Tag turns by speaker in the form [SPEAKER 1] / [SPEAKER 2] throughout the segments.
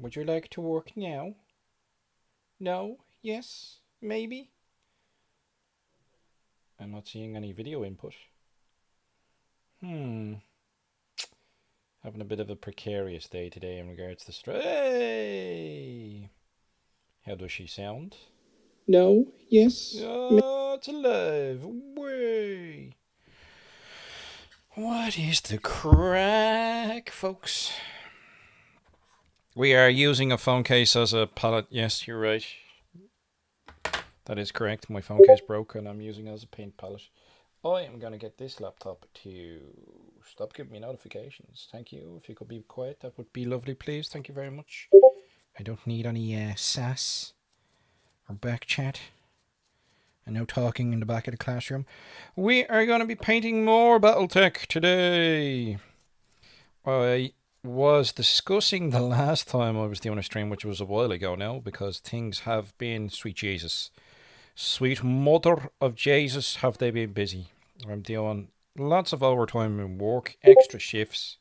[SPEAKER 1] Would you like to work now? No? Yes? Maybe? I'm not seeing any video input. Hmm. Having a bit of a precarious day today in regards to stress. Hey! How does she sound?
[SPEAKER 2] No, yes.
[SPEAKER 1] Oh, it's alive. Way. What is the crack, folks? We are using a phone case as a palette. Yes, you're right. That is correct. My phone case broke and I'm using it as a paint palette. I am going to get this laptop to stop giving me notifications. Thank you. If you could be quiet, that would be lovely, please. Thank you very much. I don't need any sass or back chat and no talking in the back of the classroom. We are going to be painting more Battletech today. I was discussing the last time I was doing a stream, which was a while ago now, because things have been, sweet Jesus, sweet mother of Jesus, have they been busy. I'm doing lots of overtime in work, extra shifts,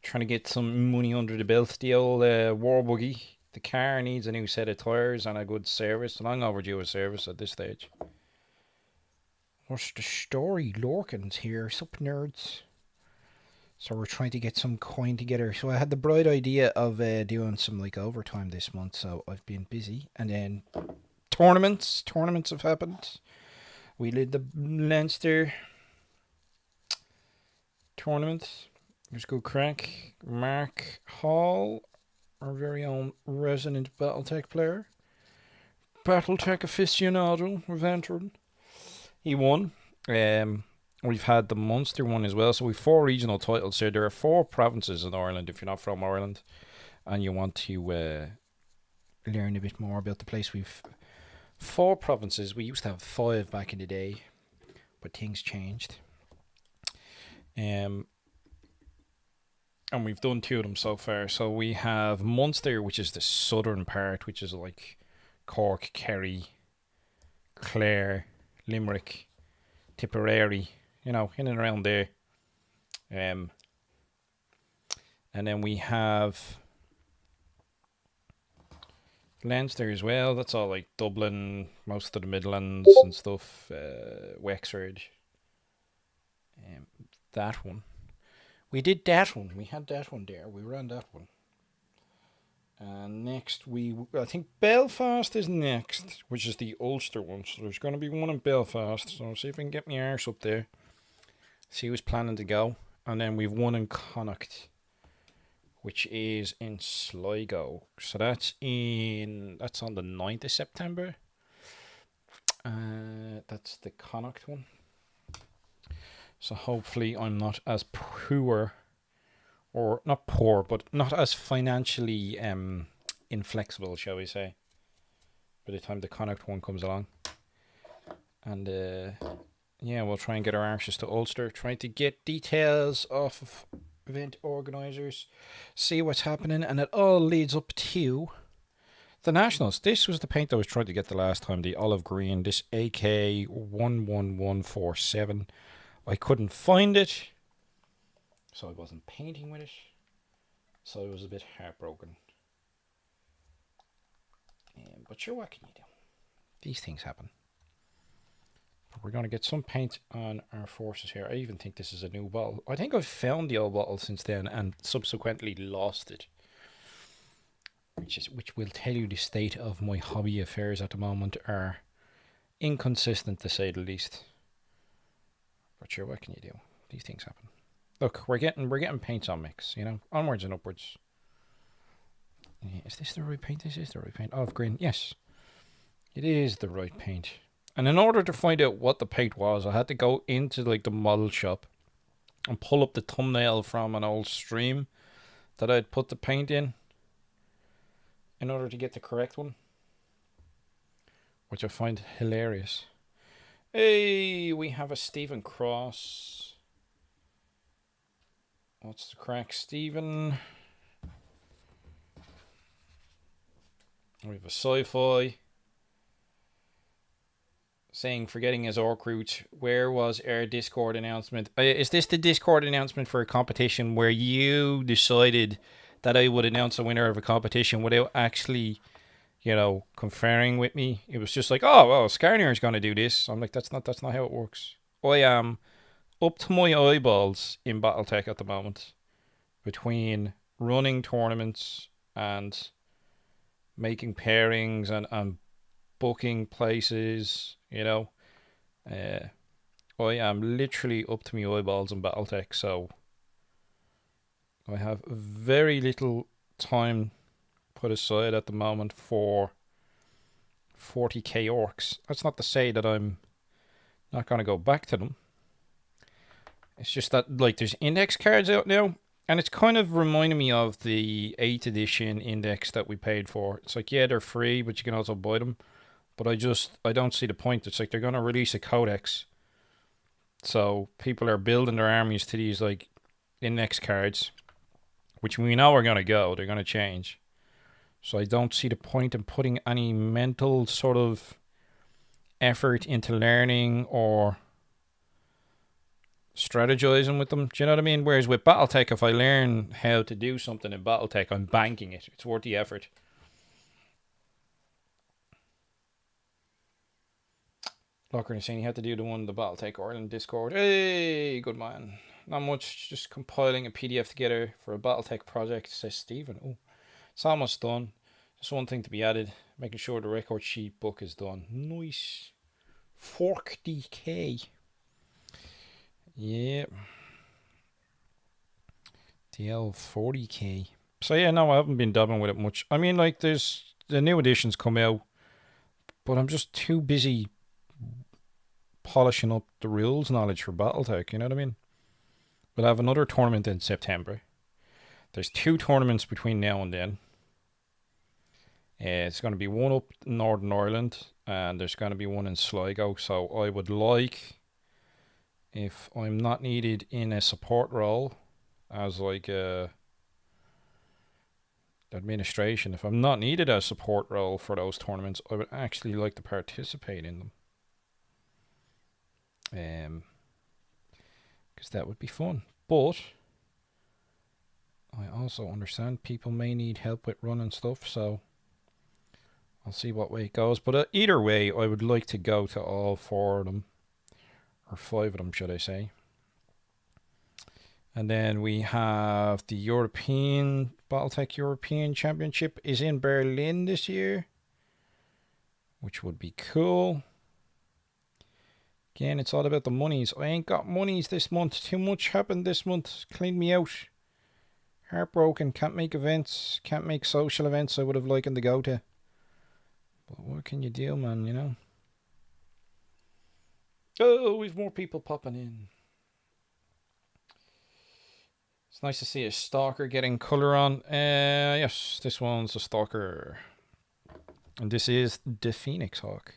[SPEAKER 1] trying to get some money under the belt. The old war buggy, the car needs a new set of tyres and a good service, and I'm overdue a service at this stage. What's the story? Lorcan's here, sup nerds? So we're trying to get some coin together. So I had the bright idea of doing some like overtime this month. So I've been busy, and then tournaments have happened. We did the Leinster tournament. It was good crack. Mark Hall, our very own resident Battletech player, Battletech aficionado, veteran. He won. We've had the Munster one as well. So we've 4 regional titles here. There are 4 provinces in Ireland if you're not from Ireland and you want to learn a bit more about the place. We've 4 provinces. We used to have 5 back in the day, but things changed. And we've done 2 of them so far. So we have Munster, which is the southern part, which is like Cork, Kerry, Clare, Limerick, Tipperary, in and around there. And then we have Leinster as well. That's all like Dublin, most of the Midlands and stuff. Wexford. That one. We did that one. We had that one there. We ran that one. And next I think Belfast is next, which is the Ulster one. So there's going to be one in Belfast. So I'll see if I can get my arse up there. See who's planning to go. And then we've one in Connacht, which is in Sligo. So that's on the 9th of September. That's the Connacht one. So hopefully I'm not as poor, or not poor, but not as financially inflexible, shall we say, by the time the Connacht one comes along. And yeah, we'll try and get our arses to Ulster, trying to get details off of event organisers, see what's happening, and it all leads up to the Nationals. This was the paint I was trying to get the last time, the olive green, this AK 11147. I couldn't find it, so I wasn't painting with it, so I was a bit heartbroken. But sure, what can you do? These things happen. But we're going to get some paint on our forces here. I even think this is a new bottle. I think I've found the old bottle since then and subsequently lost it, which will tell you the state of my hobby affairs at the moment are inconsistent, to say the least. But sure, what can you do? These things happen. Look, we're getting paints on mix, onwards and upwards. Is this the right paint? This is the right paint. Olive green, yes. It is the right paint. And in order to find out what the paint was, I had to go into like the model shop and pull up the thumbnail from an old stream that I'd put the paint in order to get the correct one, which I find hilarious. Hey, we have a Stephen Cross. What's the crack, Stephen? We have a sci-fi saying forgetting his orc route. Where was our Discord announcement? Is this the Discord announcement for a competition where you decided that I would announce a winner of a competition without actually, conferring with me. It was just like, oh well, Skarnier's gonna do this. I'm like, that's not how it works. I am up to my eyeballs in Battletech at the moment, between running tournaments and making pairings and booking places. I am literally up to my eyeballs in Battletech, so I have very little time put aside at the moment for 40k orcs. That's not to say that I'm not going to go back to them. It's just that, like, there's index cards out now, and it's kind of reminding me of the 8th edition index that we paid for. It's like, yeah, they're free, but you can also buy them. But I don't see the point. It's like they're going to release a codex. So people are building their armies to these, like, index cards, which we know are going to go. They're going to change. So I don't see the point in putting any mental sort of effort into learning or strategizing with them. Do you know what I mean? Whereas with Battletech, if I learn how to do something in Battletech, I'm banking it. It's worth the effort. Locker is saying he had to do the one, the Battletech Ireland Discord. Hey, good man. Not much, just compiling a PDF together for a Battletech project, says Stephen. Oh, it's almost done. Just one thing to be added, making sure the record sheet book is done. Nice. 40k. Yeah. DL 40k. So yeah, no, I haven't been dabbling with it much. I mean, like, there's the new editions come out, but I'm just too busy polishing up the rules knowledge for Battletech, you know what I mean? We'll have another tournament in September. There's 2 tournaments between now and then. It's going to be one up in Northern Ireland, and there's going to be one in Sligo. So I would like, if I'm not needed in a support role, as like administration, if I'm not needed as support role for those tournaments, I would actually like to participate in them. Because that would be fun. But I also understand people may need help with running stuff, so I'll see what way it goes. But either way, I would like to go to all 4 of them, or 5 of them, should I say. And then we have the European Battletech European Championship is in Berlin this year, which would be cool. Again, it's all about the monies. I ain't got monies this month. Too much happened this month. Cleaned me out. Heartbroken. Can't make events. Can't make social events I would have liked to go to. But what can you do, man, you know? Oh, we've more people popping in. It's nice to see a Stalker getting colour on. Yes, this one's a Stalker. And this is the Phoenix Hawk.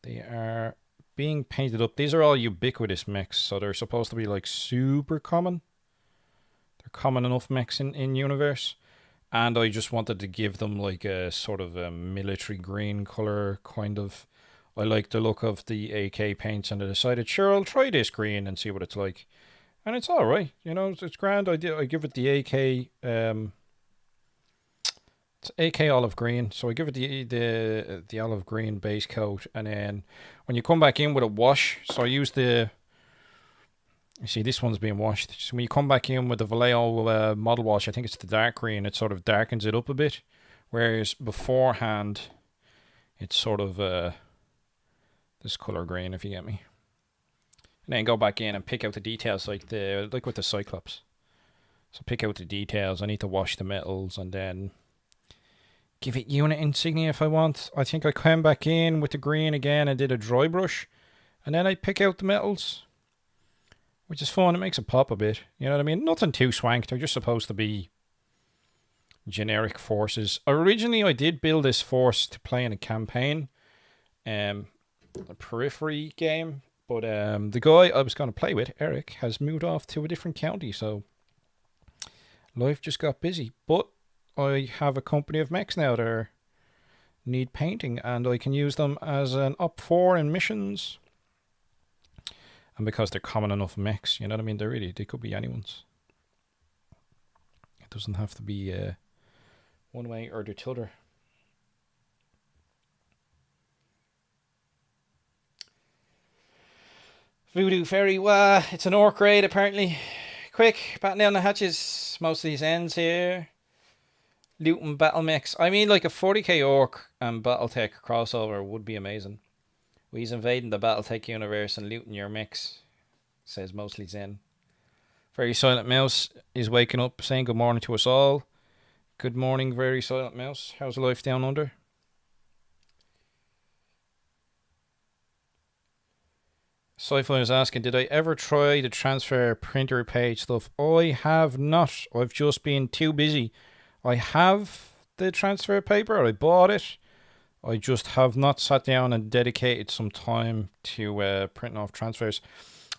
[SPEAKER 1] They are being painted up. These are all ubiquitous mechs, so they're supposed to be like super common. They're common enough mechs in universe. And I just wanted to give them like a sort of a military green colour, kind of. I like the look of the AK paints, and I decided, sure, I'll try this green and see what it's like. And it's alright, you know, it's grand. I give it the AK, it's AK olive green, so I give it the olive green base coat, and then when you come back in with a wash, so I use you see this one's being washed, so when you come back in with the Vallejo model wash, I think it's the dark green, it sort of darkens it up a bit, whereas beforehand, it's sort of this colour green, if you get me. And then go back in and pick out the details like with the Cyclops. So pick out the details. I need to wash the metals and then give it unit insignia if I want. I think I came back in with the green again and did a dry brush. And then I pick out the metals, which is fun. It makes it pop a bit. You know what I mean? Nothing too swank. They're just supposed to be generic forces. Originally, I did build this force to play in a campaign, a periphery game. But the guy I was going to play with, Eric, has moved off to a different county, so life just got busy. But I have a company of mechs now that need painting, and I can use them as an up 4 in missions. And because they're common enough mechs, you know what I mean? They could be anyone's. doesn't have to be one way or the other. Voodoo Fairy, it's an orc raid apparently. Quick, batten down the hatches. Most of these ends here. Looting battle mechs. I mean, like a 40k orc and Battletech crossover would be amazing. We's invading the Battletech universe and looting your mechs, says mostly Zen. Very Silent Mouse is waking up saying good morning to us all. Good morning, Very Silent Mouse. How's life down under? Sci-Fi is asking, did I ever try the transfer printer page stuff? I have not. I've just been too busy. I have the transfer paper. I bought it. I just have not sat down and dedicated some time to printing off transfers.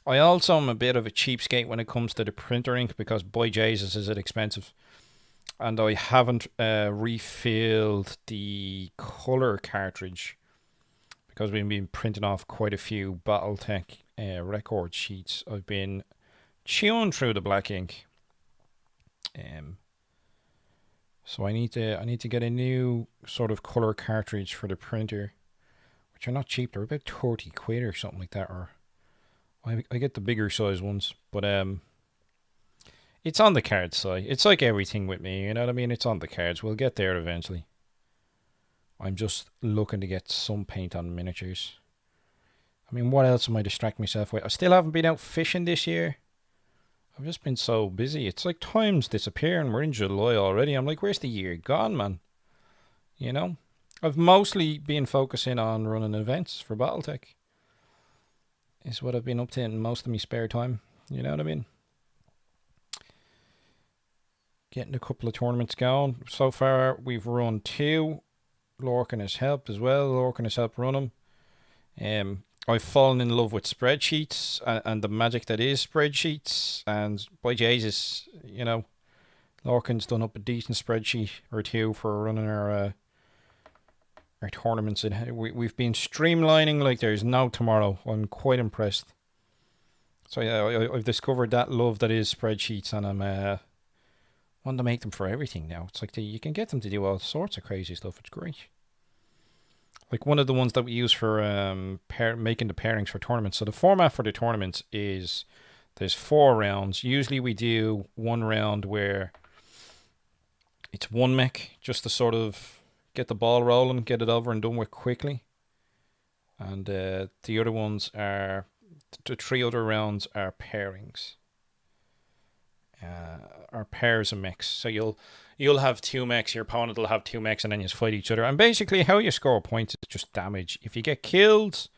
[SPEAKER 1] I also am a bit of a cheapskate when it comes to the printer ink because, boy Jesus, is it expensive. And I haven't refilled the colour cartridge because we've been printing off quite a few Battletech record sheets. I've been chewing through the black ink. So I need to get a new sort of colour cartridge for the printer, which are not cheap. They're about 30 quid or something like that. Or I get the bigger size ones, but it's on the cards side. It's like everything with me, you know what I mean? It's on the cards. We'll get there eventually. I'm just looking to get some paint on miniatures. I mean, what else am I distracting myself with? I still haven't been out fishing this year. I've just been so busy. It's like time's disappearing. We're in July already. I'm like, where's the year gone, man? You know? I've mostly been focusing on running events for Battletech. Is what I've been up to in most of my spare time. You know what I mean? Getting a couple of tournaments going. So far, we've run 2. Lorcan has helped as well. Lorcan has helped run them. I've fallen in love with spreadsheets and the magic that is spreadsheets. And by Jesus, you know, Lorcan's done up a decent spreadsheet or 2 for running our tournaments. We've been streamlining like there's no tomorrow. I'm quite impressed. So yeah, I've discovered that love that is spreadsheets, and I'm want to make them for everything now. It's like you can get them to do all sorts of crazy stuff. It's great. Like one of the ones that we use for making the pairings for tournaments. So the format for the tournaments is there's 4 rounds. Usually we do one round where it's one mech just to sort of get the ball rolling, get it over and done with quickly. And the other ones are, the 3 other rounds are pairings. Or pairs of mechs. So you'll have 2 mechs, your opponent will have 2 mechs, and then you fight each other. And basically how you score points is just damage. If you get killed,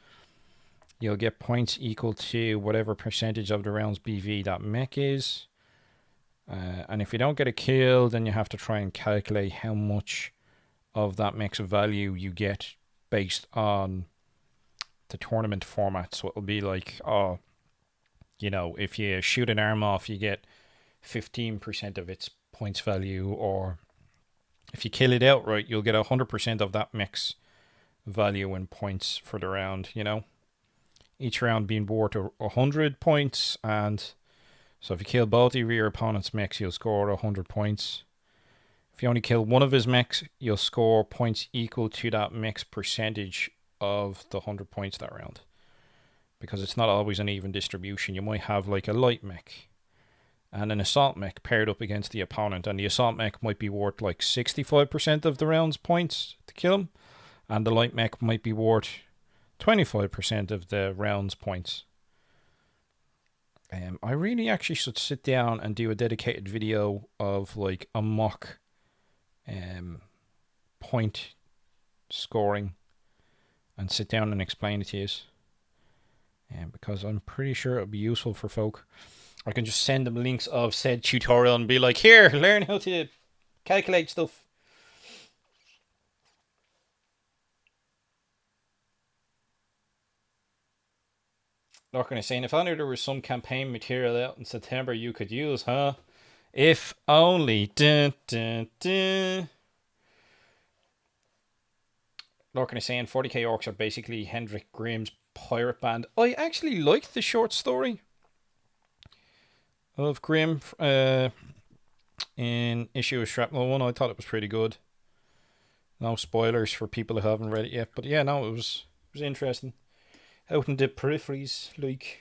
[SPEAKER 1] you'll get points equal to whatever percentage of the round's BV that mech is. And if you don't get a kill, then you have to try and calculate how much of that mech's value you get based on the tournament format. So it'll be like, you know, if you shoot an arm off, you get 15% of its points value, or if you kill it outright, you'll get 100% of that mech's value in points for the round, you know. Each round being worth 100 points, and so if you kill both of your opponent's mechs, you'll score 100 points. If you only kill one of his mechs, you'll score points equal to that mech's percentage of the 100 points that round. Because it's not always an even distribution. You might have like a light mech and an assault mech paired up against the opponent, and the assault mech might be worth like 65% of the round's points to kill him, and the light mech might be worth 25% of the round's points. I really actually should sit down and do a dedicated video of like a mock point scoring and sit down and explain it to you, because I'm pretty sure it'll be useful for folk. I can just send them links of said tutorial and be like, here, learn how to calculate stuff. Not going to say, if only there was some campaign material out in September you could use, huh? If only. Dun, dun, dun. Lorcan is saying 40k orcs are basically Hendrik Grimm's pirate band. I actually liked the short story of Grimm. in Issue of Shrapnel 1. I thought it was pretty good. No spoilers for people who haven't read it yet. But yeah, no, it was interesting. Out in the peripheries, like.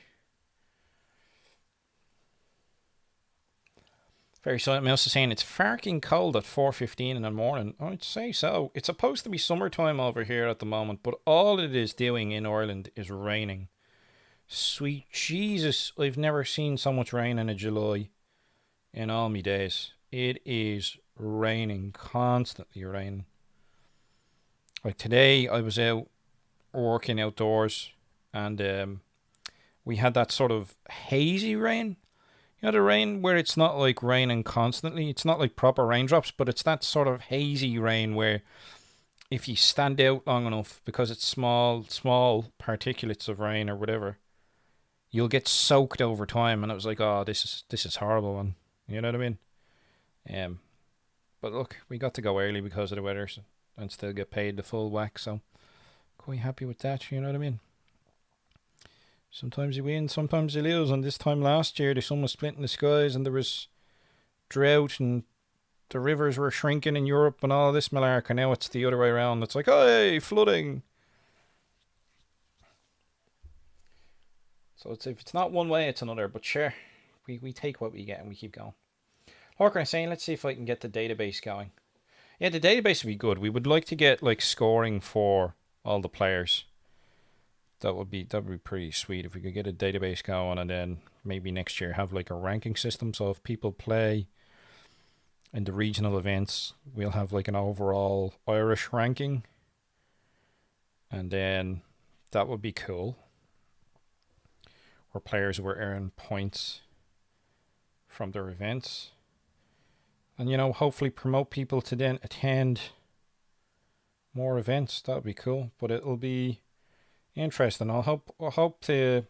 [SPEAKER 1] Very silent mouse is saying it's farking cold at 4:15 in the morning. I'd say so. It's supposed to be summertime over here at the moment, but all it is doing in Ireland is raining. Sweet Jesus, I've never seen so much rain in a July in all my days. It is raining, constantly raining. Like today, I was out working outdoors, and we had that sort of hazy rain. You know, the rain where it's not like raining constantly. It's not like proper raindrops, but it's that sort of hazy rain where if you stand out long enough, because it's small particulates of rain or whatever, you'll get soaked over time. And it was like, oh, this is horrible, one. You know what I mean? But look, we got to go early because of the weather, and still get paid the full whack. So quite happy with that. You know what I mean? Sometimes you win, sometimes you lose. And this time last year, the sun was split in the skies, and there was drought, and the rivers were shrinking in Europe, and all this malarkey. And now it's the other way around. It's like, hey, flooding. So if it's not one way, it's another. But sure, we take what we get and we keep going. Hawker is saying, let's see if I can get the database going. Yeah, the database would be good. We would like to get like scoring for all the players. That would be pretty sweet if we could get a database going, and then maybe next year have like a ranking system. So if people play in the regional events, we'll have like an overall Irish ranking, and then that would be cool. Where players will earn points from their events, and hopefully promote people to then attend more events. That would be cool. But it'll be interesting. I hope to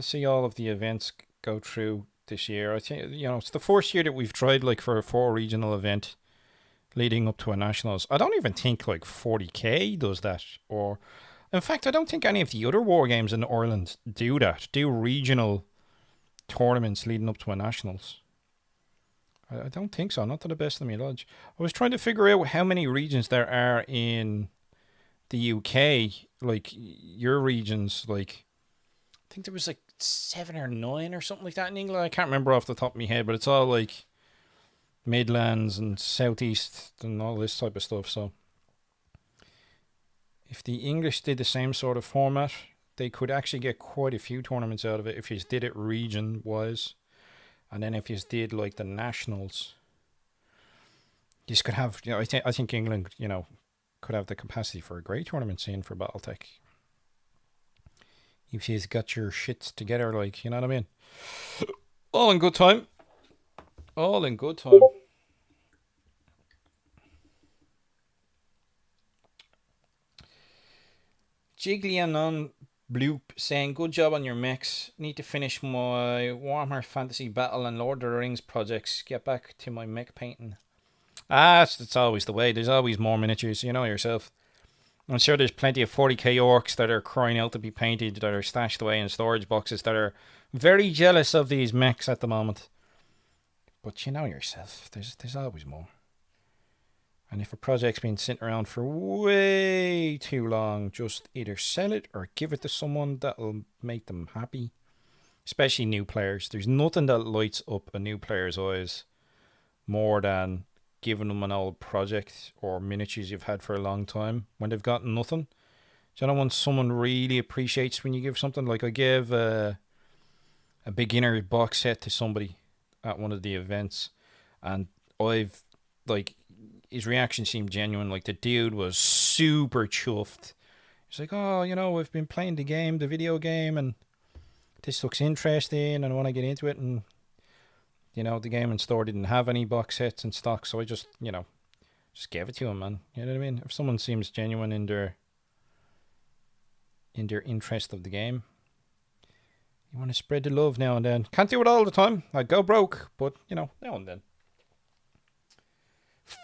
[SPEAKER 1] see all of the events go through this year. I think it's the first year that we've tried like for a 4 regional event leading up to a nationals. I don't even think like 40k does that, or in fact I don't think any of the other war games in Ireland do that. Do regional tournaments leading up to a nationals. I don't think so. Not to the best of my knowledge. I was trying to figure out how many regions there are in the UK, like your regions, like I think there was like 7 or 9 or something like that in England. I can't remember off the top of my head, but it's all like Midlands and Southeast and all this type of stuff. So if the English did the same sort of format, they could actually get quite a few tournaments out of it if you did it region wise. And then if you did like the nationals, you could have, I think England, could have the capacity for a great tournament scene for Battletech. If you've got your shits together, like, you know what I mean? All in good time. All in good time. Jiggly and on Bloop saying, good job on your mechs. Need to finish my Warhammer Fantasy Battle and Lord of the Rings projects. Get back to my mech painting. It's always the way. There's always more miniatures, you know yourself. I'm sure there's plenty of 40k orcs that are crying out to be painted, that are stashed away in storage boxes, that are very jealous of these mechs at the moment. But you know yourself, there's always more. And if a project's been sitting around for way too long, just either sell it or give it to someone that'll make them happy. Especially new players. There's nothing that lights up a new player's eyes more than giving them an old project or miniatures you've had for a long time when they've got nothing. Do you know when someone really appreciates when you give something? Like I gave a beginner box set to somebody at one of the events, and I've like his reaction seemed genuine. Like the dude was super chuffed. He's like, oh, I've been playing the video game, and this looks interesting, and I want to get into it, and the game and store didn't have any box sets in stock, so I just gave it to him, man. You know what I mean? If someone seems genuine in their interest of the game, you want to spread the love now and then. Can't do it all the time. I'd go broke, but now and then.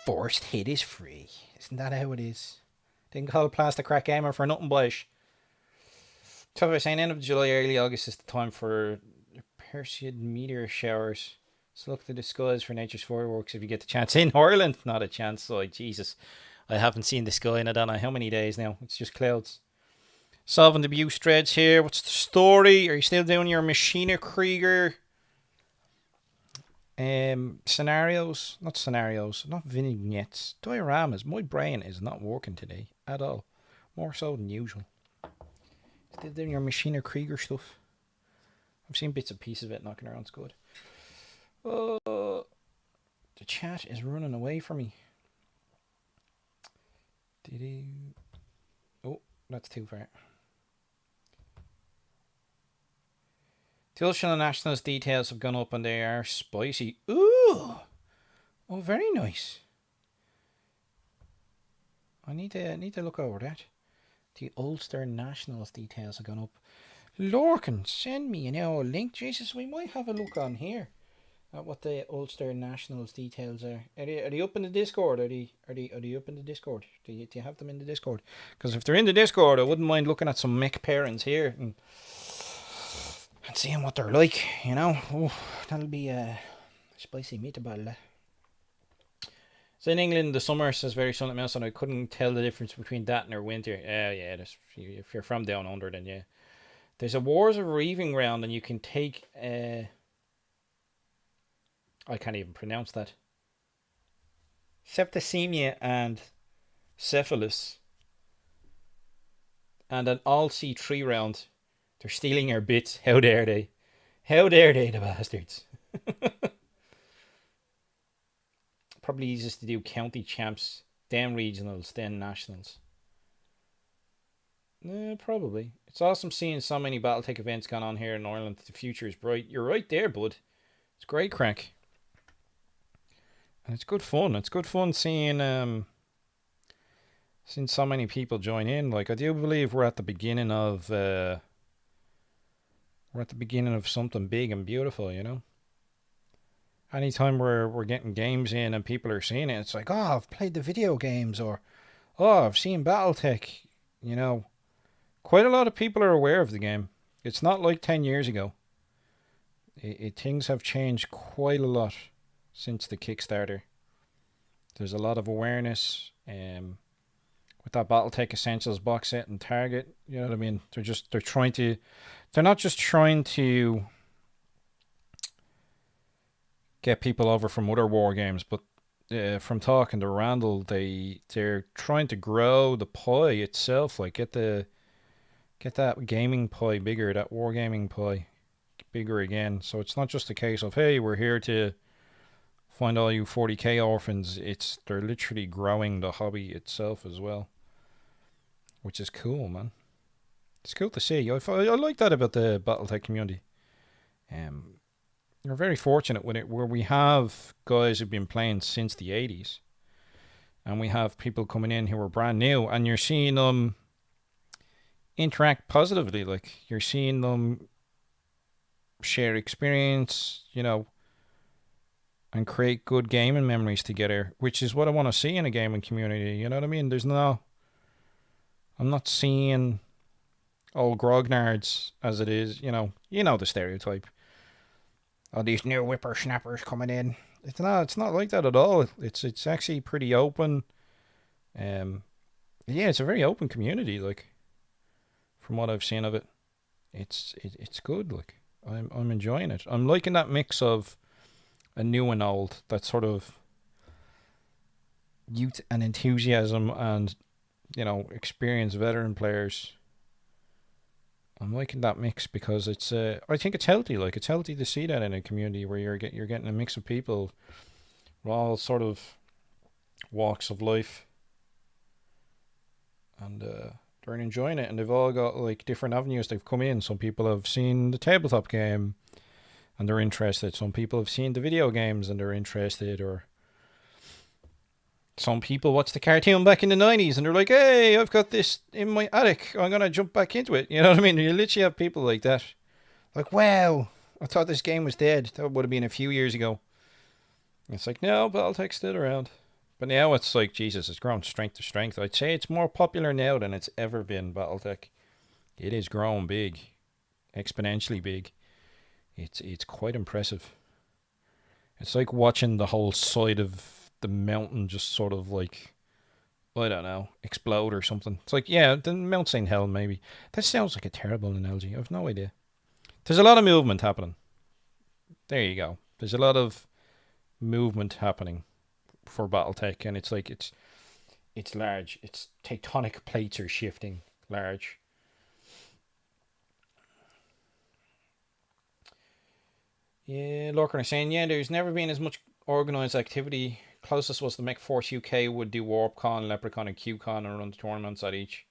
[SPEAKER 1] First hit is free. Isn't that how it is? Didn't call it Plastic Crack Gamer for nothing, boys. So I was saying end of July, early August is the time for Perseid meteor showers. So look to the skies for nature's fireworks if you get the chance. In Ireland, not a chance. Like, Jesus. I haven't seen the sky in I don't know how many days now. It's just clouds. Solving the abuse dreads here. What's the story? Are you still doing your Machina Krieger scenarios? Not scenarios, not vignettes. Dioramas. My brain is not working today at all. More so than usual. Still doing your Machina Krieger stuff. I've seen bits and pieces of it knocking around. It's good. The chat is running away from me. Oh, that's too far. The Ulster Nationals details have gone up and they are spicy. Ooh! Oh, very nice. I need to look over that. The Ulster Nationals details have gone up. Lorcan, send me a link. Jesus, we might have a look on here at what the Ulster Nationals details are. Are they up in the Discord? Are they up in the Discord? Do you have them in the Discord? Because if they're in the Discord, I wouldn't mind looking at some mech parents here and seeing what they're like, you know. Oh, that'll be a spicy meatball. So in England, the summer says very sunny mouse, and I couldn't tell the difference between that and their winter. Yeah, if you're from down under, then yeah. There's a Wars of Reaving round, and you can take. I can't even pronounce that. Septicemia and Cephalus. And an all C3 round. They're stealing our bits. How dare they? How dare they, the bastards? Probably easiest to do county champs, then regionals, then nationals. Probably. It's awesome seeing so many Battletech events going on here in Ireland. The future is bright. You're right there, bud. It's great crack. And it's good fun. It's good fun seeing so many people join in. Like, I do believe we're at the beginning of something big and beautiful, you know. Anytime we're getting games in and people are seeing it, it's like, oh, I've played the video games, or oh, I've seen Battletech. You know, quite a lot of people are aware of the game. It's not like 10 years ago. Things have changed quite a lot since the Kickstarter. There's a lot of awareness with that Battletech Essentials box set and Target. You know what I mean? They're not just trying to get people over from other war games, but from talking to Randall, they're trying to grow the pie itself. Like get that gaming pie bigger, that wargaming pie bigger again. So it's not just a case of, hey, we're here to find all you 40k orphans. They're literally growing the hobby itself as well, which is cool, man. It's cool to see. I like that about the Battletech community. We're very fortunate with it, where we have guys who've been playing since the 80s, and we have people coming in who are brand new, and you're seeing them interact positively. Like, you're seeing them share experience, you know, and create good gaming memories together, which is what I want to see in a gaming community. You know what I mean? I'm not seeing old grognards as it is, you know the stereotype. Oh, these new whippersnappers coming in. It's not like that at all. It's actually pretty open. Yeah, it's a very open community. Like, from what I've seen of it, it's good. Like, I'm enjoying it. I'm liking that mix of a new and old. That sort of youth and enthusiasm, and experienced veteran players. I'm liking that mix because it's I think it's healthy. Like, it's healthy to see that in a community where you're getting a mix of people from all sort of walks of life, and they're enjoying it, and they've all got like different avenues they've come in. Some people have seen the tabletop game and they're interested. Some people have seen the video games and they're interested, or some people watched the cartoon back in the 90s and they're like, hey, I've got this in my attic, I'm going to jump back into it. You know what I mean? You literally have people like that. Like, wow, I thought this game was dead. That would have been a few years ago. It's like, no, Battletech's still around. But now it's like, Jesus, it's grown strength to strength. I'd say it's more popular now than it's ever been, Battletech. It is grown big. Exponentially big. It's quite impressive. It's like watching the whole side of the mountain just sort of like, I don't know, explode or something. It's like, yeah, the Mount St. Helen maybe. That sounds like a terrible analogy. I've no idea. There's a lot of movement happening. There you go. There's a lot of movement happening for Battletech, and it's like it's large. It's tectonic plates are shifting large. Yeah, Lorcan is saying, yeah, there's never been as much organised activity. Closest was the Mech Force UK would do WarpCon, Leprechaun, and QCon and run the tournaments at each.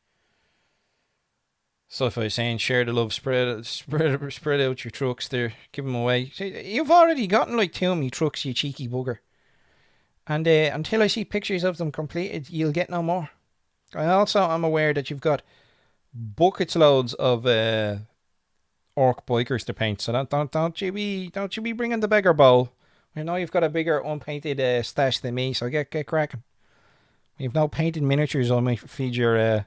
[SPEAKER 1] So if I was saying, share the love, spread out your trucks there, give them away. See, you've already gotten like 2 of me trucks, you cheeky bugger. And until I see pictures of them completed, you'll get no more. I also am aware that you've got buckets loads of orc bikers to paint. So don't you be bringing the beggar bowl. I know you've got a bigger unpainted stash than me, so get cracking. You've no painted miniatures. I might feed your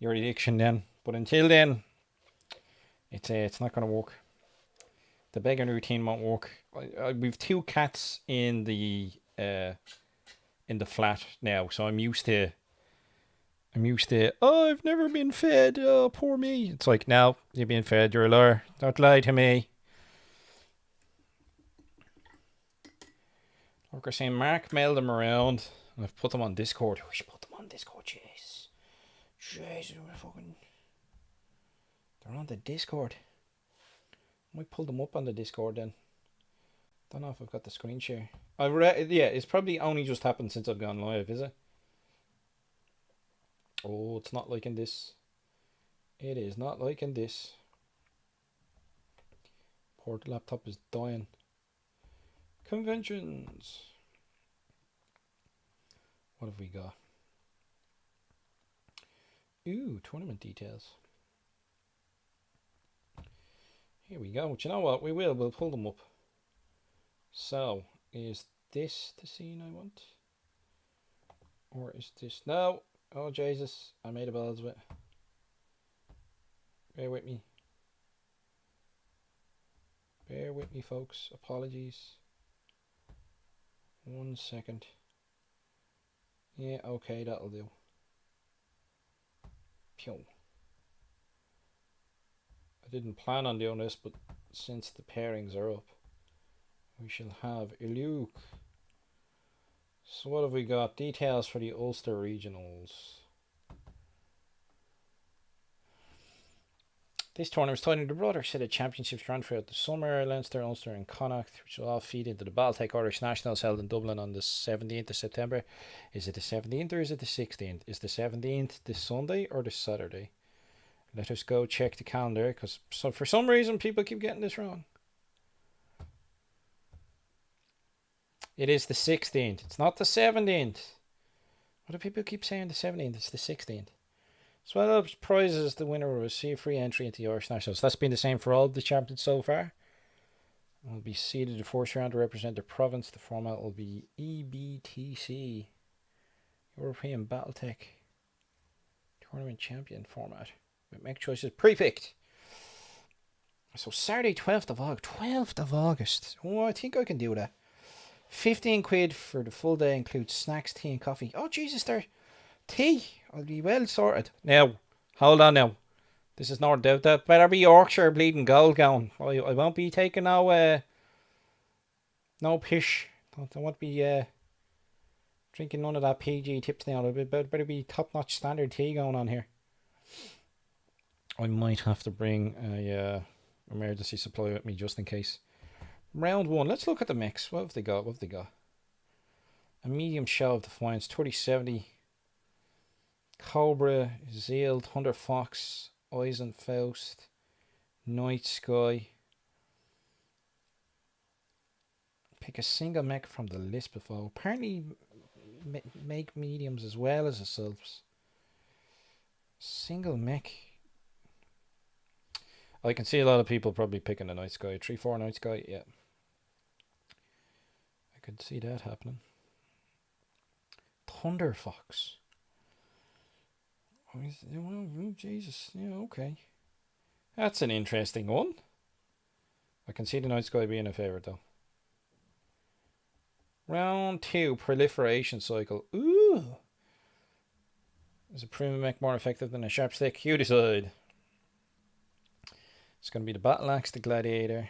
[SPEAKER 1] addiction then. But until then, it's not gonna work. The begging routine won't work. We've 2 cats in the flat now, so I'm used to. Oh, I've never been fed. Oh, poor me. It's like, no, you're being fed. You're a liar. Don't lie to me. Like I saying, Mark mailed them around, and I've put them on Discord. We should put them on Discord. Jeez, they're on the Discord. I might pull them up on the Discord then. Don't know if I've got the screen share. Yeah, it's probably only just happened since I've gone live, is it? Oh, it's not liking this. It is not liking this. Poor laptop is dying. Conventions. What have we got? Ooh, tournament details. Here we go. But you know what? We'll pull them up. So, is this the scene I want? Or is this... No! Oh, Jesus. I made a balls with it. Bear with me. Bear with me, folks. Apologies. 1 second. Yeah, okay, that'll do. Pew. I didn't plan on doing this, but since the pairings are up, we shall have Luke. So what have we got? Details for the Ulster Regionals. This tournament is tied into the broader set of championships run throughout the summer. Leinster, Ulster and Connacht, which will all feed into the Battletech Irish Nationals held in Dublin on the 17th of September. Is it the 17th or is it the 16th? Is the 17th this Sunday or this Saturday? Let us go check the calendar, because for some reason people keep getting this wrong. It is the 16th. It's not the 17th. What do people keep saying? The 17th. It's the 16th. So one of the prizes, the winner will receive free entry into the Irish Nationals. That's been the same for all of the champions so far. Will be seeded in the first round to represent their province. The format will be EBTC, European Battletech Tournament Champion format, with make choices pre-picked. So Saturday, 12th of August. 12th of August. Oh, I think I can do that. 15 quid for the full day, includes snacks, tea and coffee. Oh, Jesus, there. Tea. I'll be well sorted. Now, hold on now. This is not doubt. That better be Yorkshire bleeding gold going. I won't be taking no pish. I won't be drinking none of that PG tips now. There better be top-notch standard tea going on here. I might have to bring a emergency supply with me just in case. Round 1. Let's look at the mix. What have they got? A medium shell of Defiance, 3070. Cobra, Zeal, Thunder Fox, Eisenfaust, Night Sky. Pick a single mech from the list before. Apparently make mediums as well as assaults. Single mech. I can see a lot of people probably picking the Night Sky. 3-4 Night Sky, yeah. I could see that happening. Thunder Fox. Oh, Jesus. Yeah, okay. That's an interesting one. I can see the Night Sky being a favourite, though. Round 2, proliferation cycle. Ooh. Is a premium mech more effective than a sharp stick? You decide. It's going to be the battle axe, the gladiator,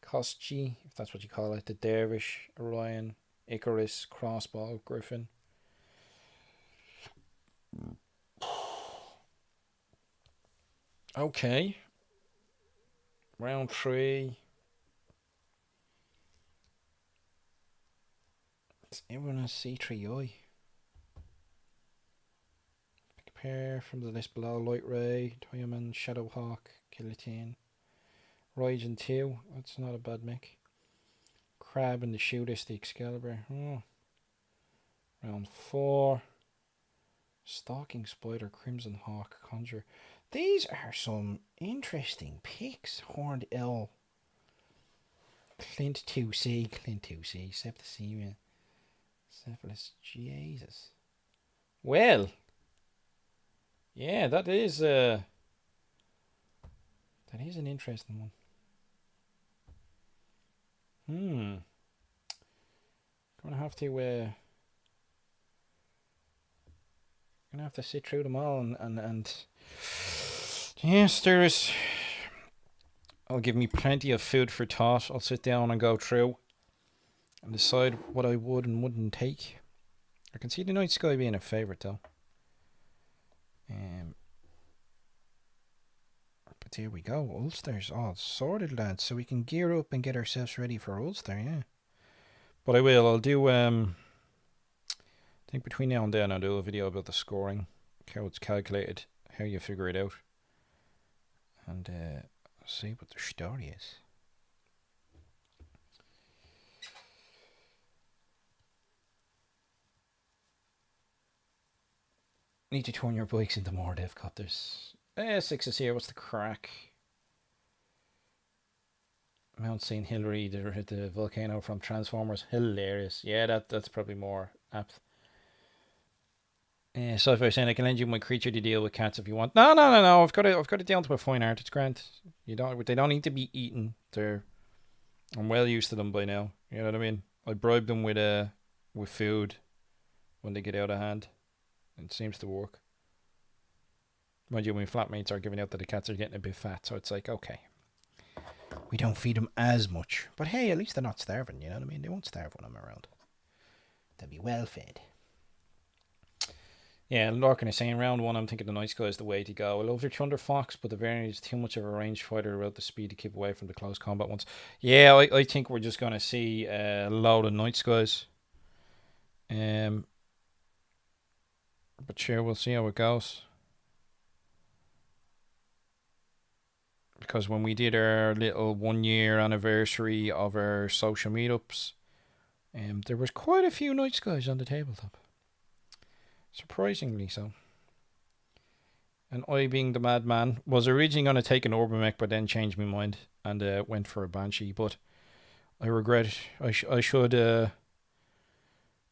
[SPEAKER 1] Koschei, if that's what you call it, the dervish, Orion, Icarus, crossbow, griffin. Okay. Round 3. Everyone has C3I. Pick a pair from the list below. Light Ray, Toyman, Shadowhawk, Guillotine. Raijin 2. That's not a bad mech. Crab and the Shootist, the Excalibur. Oh. Round 4. Stalking Spider, Crimson Hawk, Conjure. These are some interesting picks. Horned L. Clint 2C, Septicemia. Cephalus, Jesus. Well, yeah, that is an interesting one. Gonna have to sit through them all and yes, I'll give me plenty of food for thought. I'll sit down and go through and decide what I would and wouldn't take. I can see the Night Sky being a favourite though. But there we go. Ulster's all sorted, lads. So we can gear up and get ourselves ready for Ulster, yeah. But I'll do I think between now and then I'll do a video about the scoring, how it's calculated, how you figure it out, and see what the story is. Need to turn your bikes into more devcopters. 6 is here. What's the crack? Mount St. Hilary, the volcano from Transformers. Hilarious. Yeah, that's probably more apt. So if I was saying I can lend you my creature to deal with cats if you want. No. I've got it down to a fine art. It's grand. They don't need to be eaten. I'm well used to them by now. You know what I mean? I bribe them with food when they get out of hand. It seems to work. Mind you, my flatmates are giving out that the cats are getting a bit fat, so it's like, okay, we don't feed them as much. But hey, at least they're not starving, you know what I mean? They won't starve when I'm around. They'll be well fed. Yeah, Lorcan is saying round 1, I'm thinking the Night Sky is the way to go. I love your Thunder Fox, but the variant is too much of a ranged fighter without the speed to keep away from the close combat ones. Yeah, I think we're just going to see a load of Night Skies. But sure, we'll see how it goes. Because when we did our little 1 year anniversary of our social meetups, there was quite a few Night Skies on the tabletop. Surprisingly so. And I, being the madman, was originally going to take an Urban Mech, but then changed my mind and went for a Banshee. But I regret it. I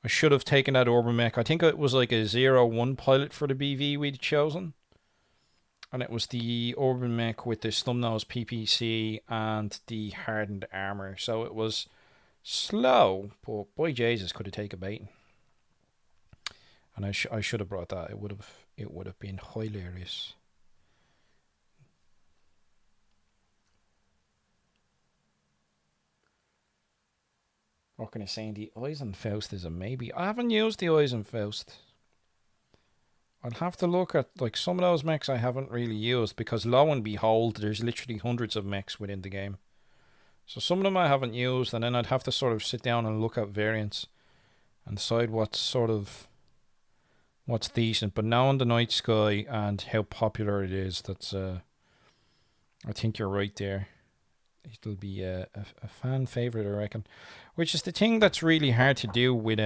[SPEAKER 1] should have taken that Urban Mech. I think it was like a 0-1 pilot for the BV we'd chosen. And it was the Urban Mech with the Snubnose PPC and the hardened armor. So it was slow, but boy Jesus, could it take a beating. And I should have brought that. It would have been hilarious. What can I say? The Eisenfaust is a maybe. I haven't used the Eisenfaust. I'll have to look at, like, some of those mechs I haven't really used, because lo and behold, there's literally hundreds of mechs within the game. So some of them I haven't used, and then I'd have to sort of sit down and look at variants and decide what's decent. But knowing the Night Sky and how popular it is, that's I think you're right there. It'll be a fan favorite, I reckon. Which is the thing that's really hard to do with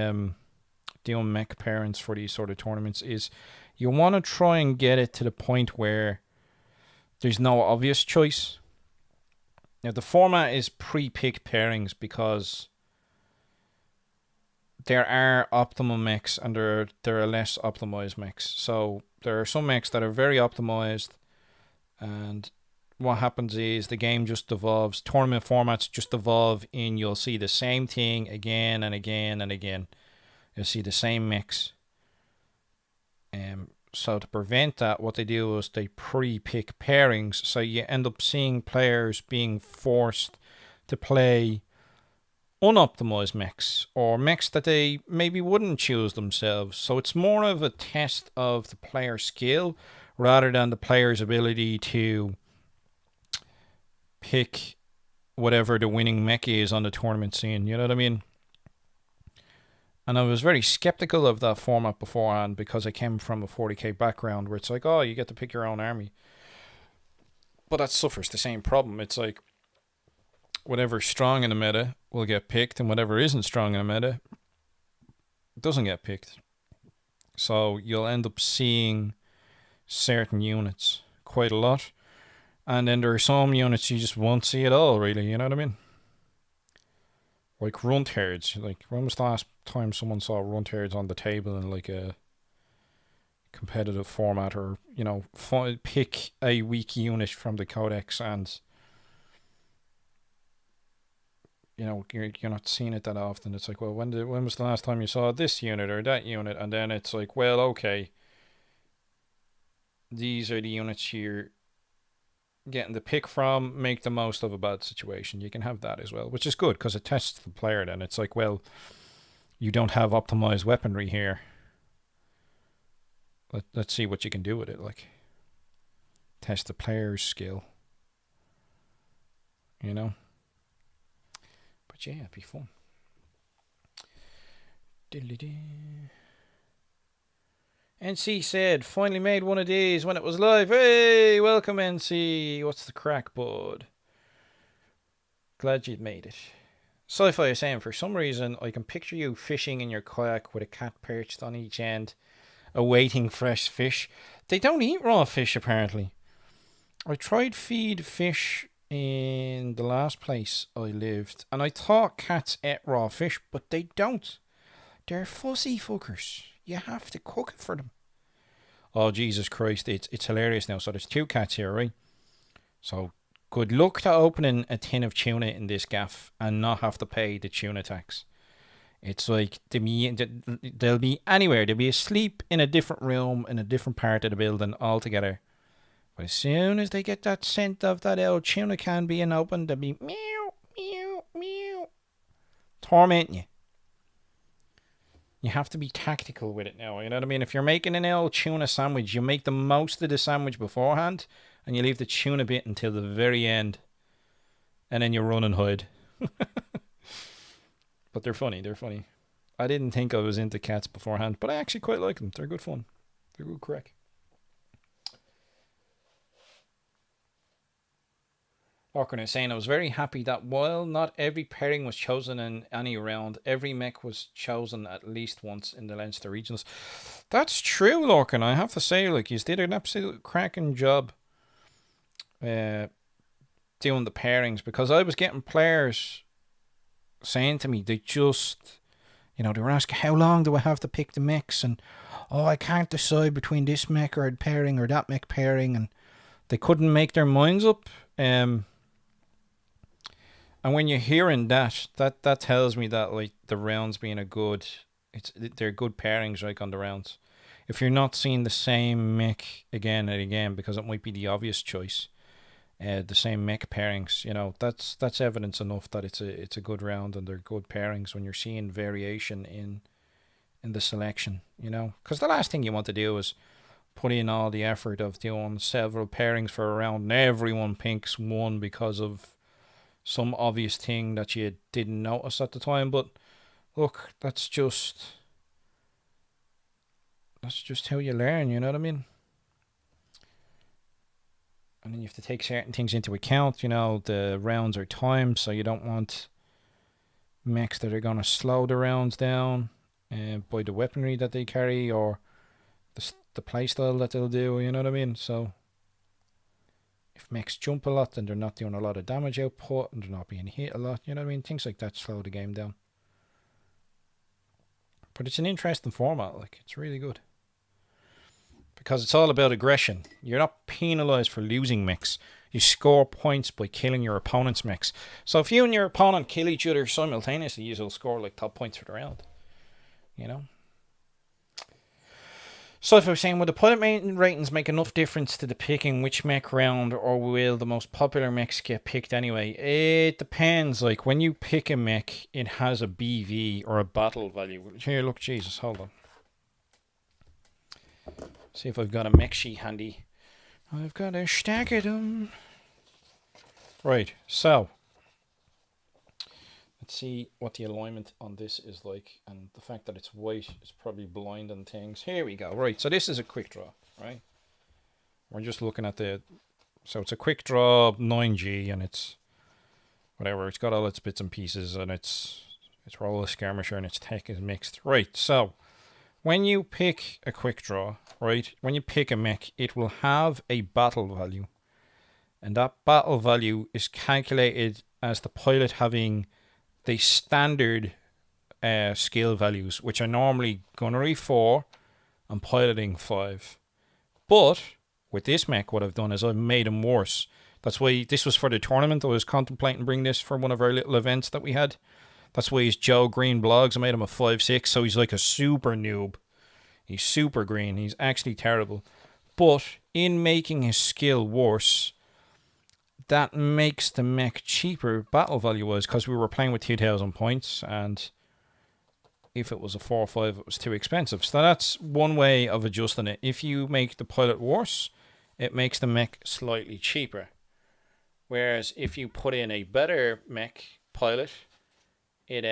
[SPEAKER 1] doing mech parents for these sort of tournaments, is you want to try and get it to the point where there's no obvious choice. Now the format is pre-picked pairings because there are optimal mechs and there are less optimized mechs. So there are some mechs that are very optimized and what happens is the game just evolves. Tournament formats just evolve, and you'll see the same thing again and again and again. You'll see the same mix. So to prevent that, what they do is they pre-pick pairings, so you end up seeing players being forced to play unoptimized mechs or mechs that they maybe wouldn't choose themselves. So it's more of a test of the player skill rather than the player's ability to pick whatever the winning mech is on the tournament scene. You know what I mean? And I was very skeptical of that format beforehand because I came from a 40k background where it's like, oh, you get to pick your own army. But that suffers the same problem. It's like whatever's strong in the meta will get picked, and whatever isn't strong in the meta doesn't get picked. So you'll end up seeing certain units quite a lot. And then there are some units you just won't see at all, really. You know what I mean? Like runt herds. Like, when was the last time someone saw runt herds on the table in like a competitive format, or pick a weak unit from the codex, and you're not seeing it that often. It's like, well, when was the last time you saw this unit or that unit? And then it's like, well, okay, these are the units you're getting the pick from. Make the most of a bad situation. You can have that as well, which is good because it tests the player. Then it's like, well, you don't have optimized weaponry here. Let's see what you can do with it. Like, test the player's skill. But yeah, it'd be fun. NC said, finally made one of these when it was live. Hey, welcome NC. What's the crack, bud? Glad you'd made it. Sci-Fi is saying, for some reason, I can picture you fishing in your kayak with a cat perched on each end, awaiting fresh fish. They don't eat raw fish, apparently. I tried feed fish in the last place I lived, and I thought cats ate raw fish, but they don't. They're fussy fuckers. You have to cook it for them. Oh, Jesus Christ, it's hilarious now. So there's 2 cats here, right? So good luck to opening a tin of tuna in this gaff and not have to pay the tuna tax. It's like they'll be anywhere. They'll be asleep in a different room in a different part of the building altogether. But as soon as they get that scent of that old tuna can being opened, they'll be meow, meow, meow, tormenting you. You have to be tactical with it now. You know what I mean? If you're making an old tuna sandwich, you make the most of the sandwich beforehand, and you leave the tuna bit until the very end, and then you run and hide. But they're funny. They're funny. I didn't think I was into cats beforehand, but I actually quite like them. They're good fun. They're good crack. Lorcan is saying, I was very happy that while not every pairing was chosen in any round, every mech was chosen at least once in the Leinster regionals. That's true, Lorcan. I have to say, like, you did an absolute cracking job doing the pairings, because I was getting players saying to me, they just, they were asking, how long do I have to pick the mechs? And, oh, I can't decide between this mech or pairing or that mech pairing. And they couldn't make their minds up. And when you're hearing that tells me that, like, the rounds being they're good pairings, like, on the rounds. If you're not seeing the same mech again and again, because it might be the obvious choice, the same mech pairings, that's evidence enough that it's a good round and they're good pairings when you're seeing variation in the selection, because the last thing you want to do is put in all the effort of doing several pairings for a round and everyone picks one because of some obvious thing that you didn't notice at the time. But look, that's just how you learn, you know what I mean? And then you have to take certain things into account. The rounds are timed, so you don't want mechs that are going to slow the rounds down by the weaponry that they carry or the playstyle that they'll do, you know what I mean? So if mechs jump a lot, then they're not doing a lot of damage output and they're not being hit a lot, you know what I mean? Things like that slow the game down. But it's an interesting format, like, it's really good. Because it's all about aggression. You're not penalised for losing mechs. You score points by killing your opponent's mechs. So if you and your opponent kill each other simultaneously, you will score like top points for the round. You know? So if I was saying, would the pilot ratings make enough difference to the picking which mech round, or will the most popular mechs get picked anyway? It depends. Like, when you pick a mech, it has a BV or a battle value. Here, look, Jesus, hold on. See if I've got a mech sheet handy. I've got a stack of them. Right, so let's see what the alignment on this is like, and the fact that it's white is probably blinding things. Here we go. Right, so this is a quick draw, right? We're just looking at so it's a quick draw 9G, and it's whatever. It's got all its bits and pieces, and it's roller skirmisher, and its tech is mixed. Right, so when you pick a quick draw, right, when you pick a mech, it will have a battle value. And that battle value is calculated as the pilot having the standard skill values, which are normally gunnery 4 and piloting 5. But with this mech, what I've done is I've made them worse. That's why this was for the tournament. I was contemplating bringing this for one of our little events that we had. That's why he's Joe Green Blogs. I made him a 5/6, so he's like a super noob. He's super green. He's actually terrible. But in making his skill worse, that makes the mech cheaper battle value wise, because we were playing with 2,000 points, and if it was a 4 or 5, it was too expensive. So that's one way of adjusting it. If you make the pilot worse, it makes the mech slightly cheaper. Whereas if you put in a better mech pilot, it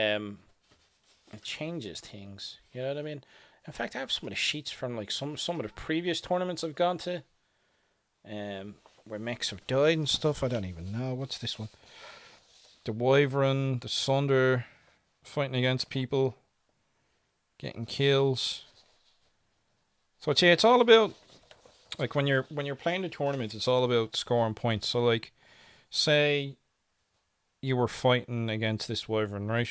[SPEAKER 1] changes things. You know what I mean? In fact, I have some of the sheets from like some of the previous tournaments I've gone to. Where mechs have died and stuff. I don't even know. What's this one? The Wyvern, the Sunder, fighting against people, getting kills. So it's all about, like, when you're playing the tournament, it's all about scoring points. So like, say you were fighting against this Wyvern, right?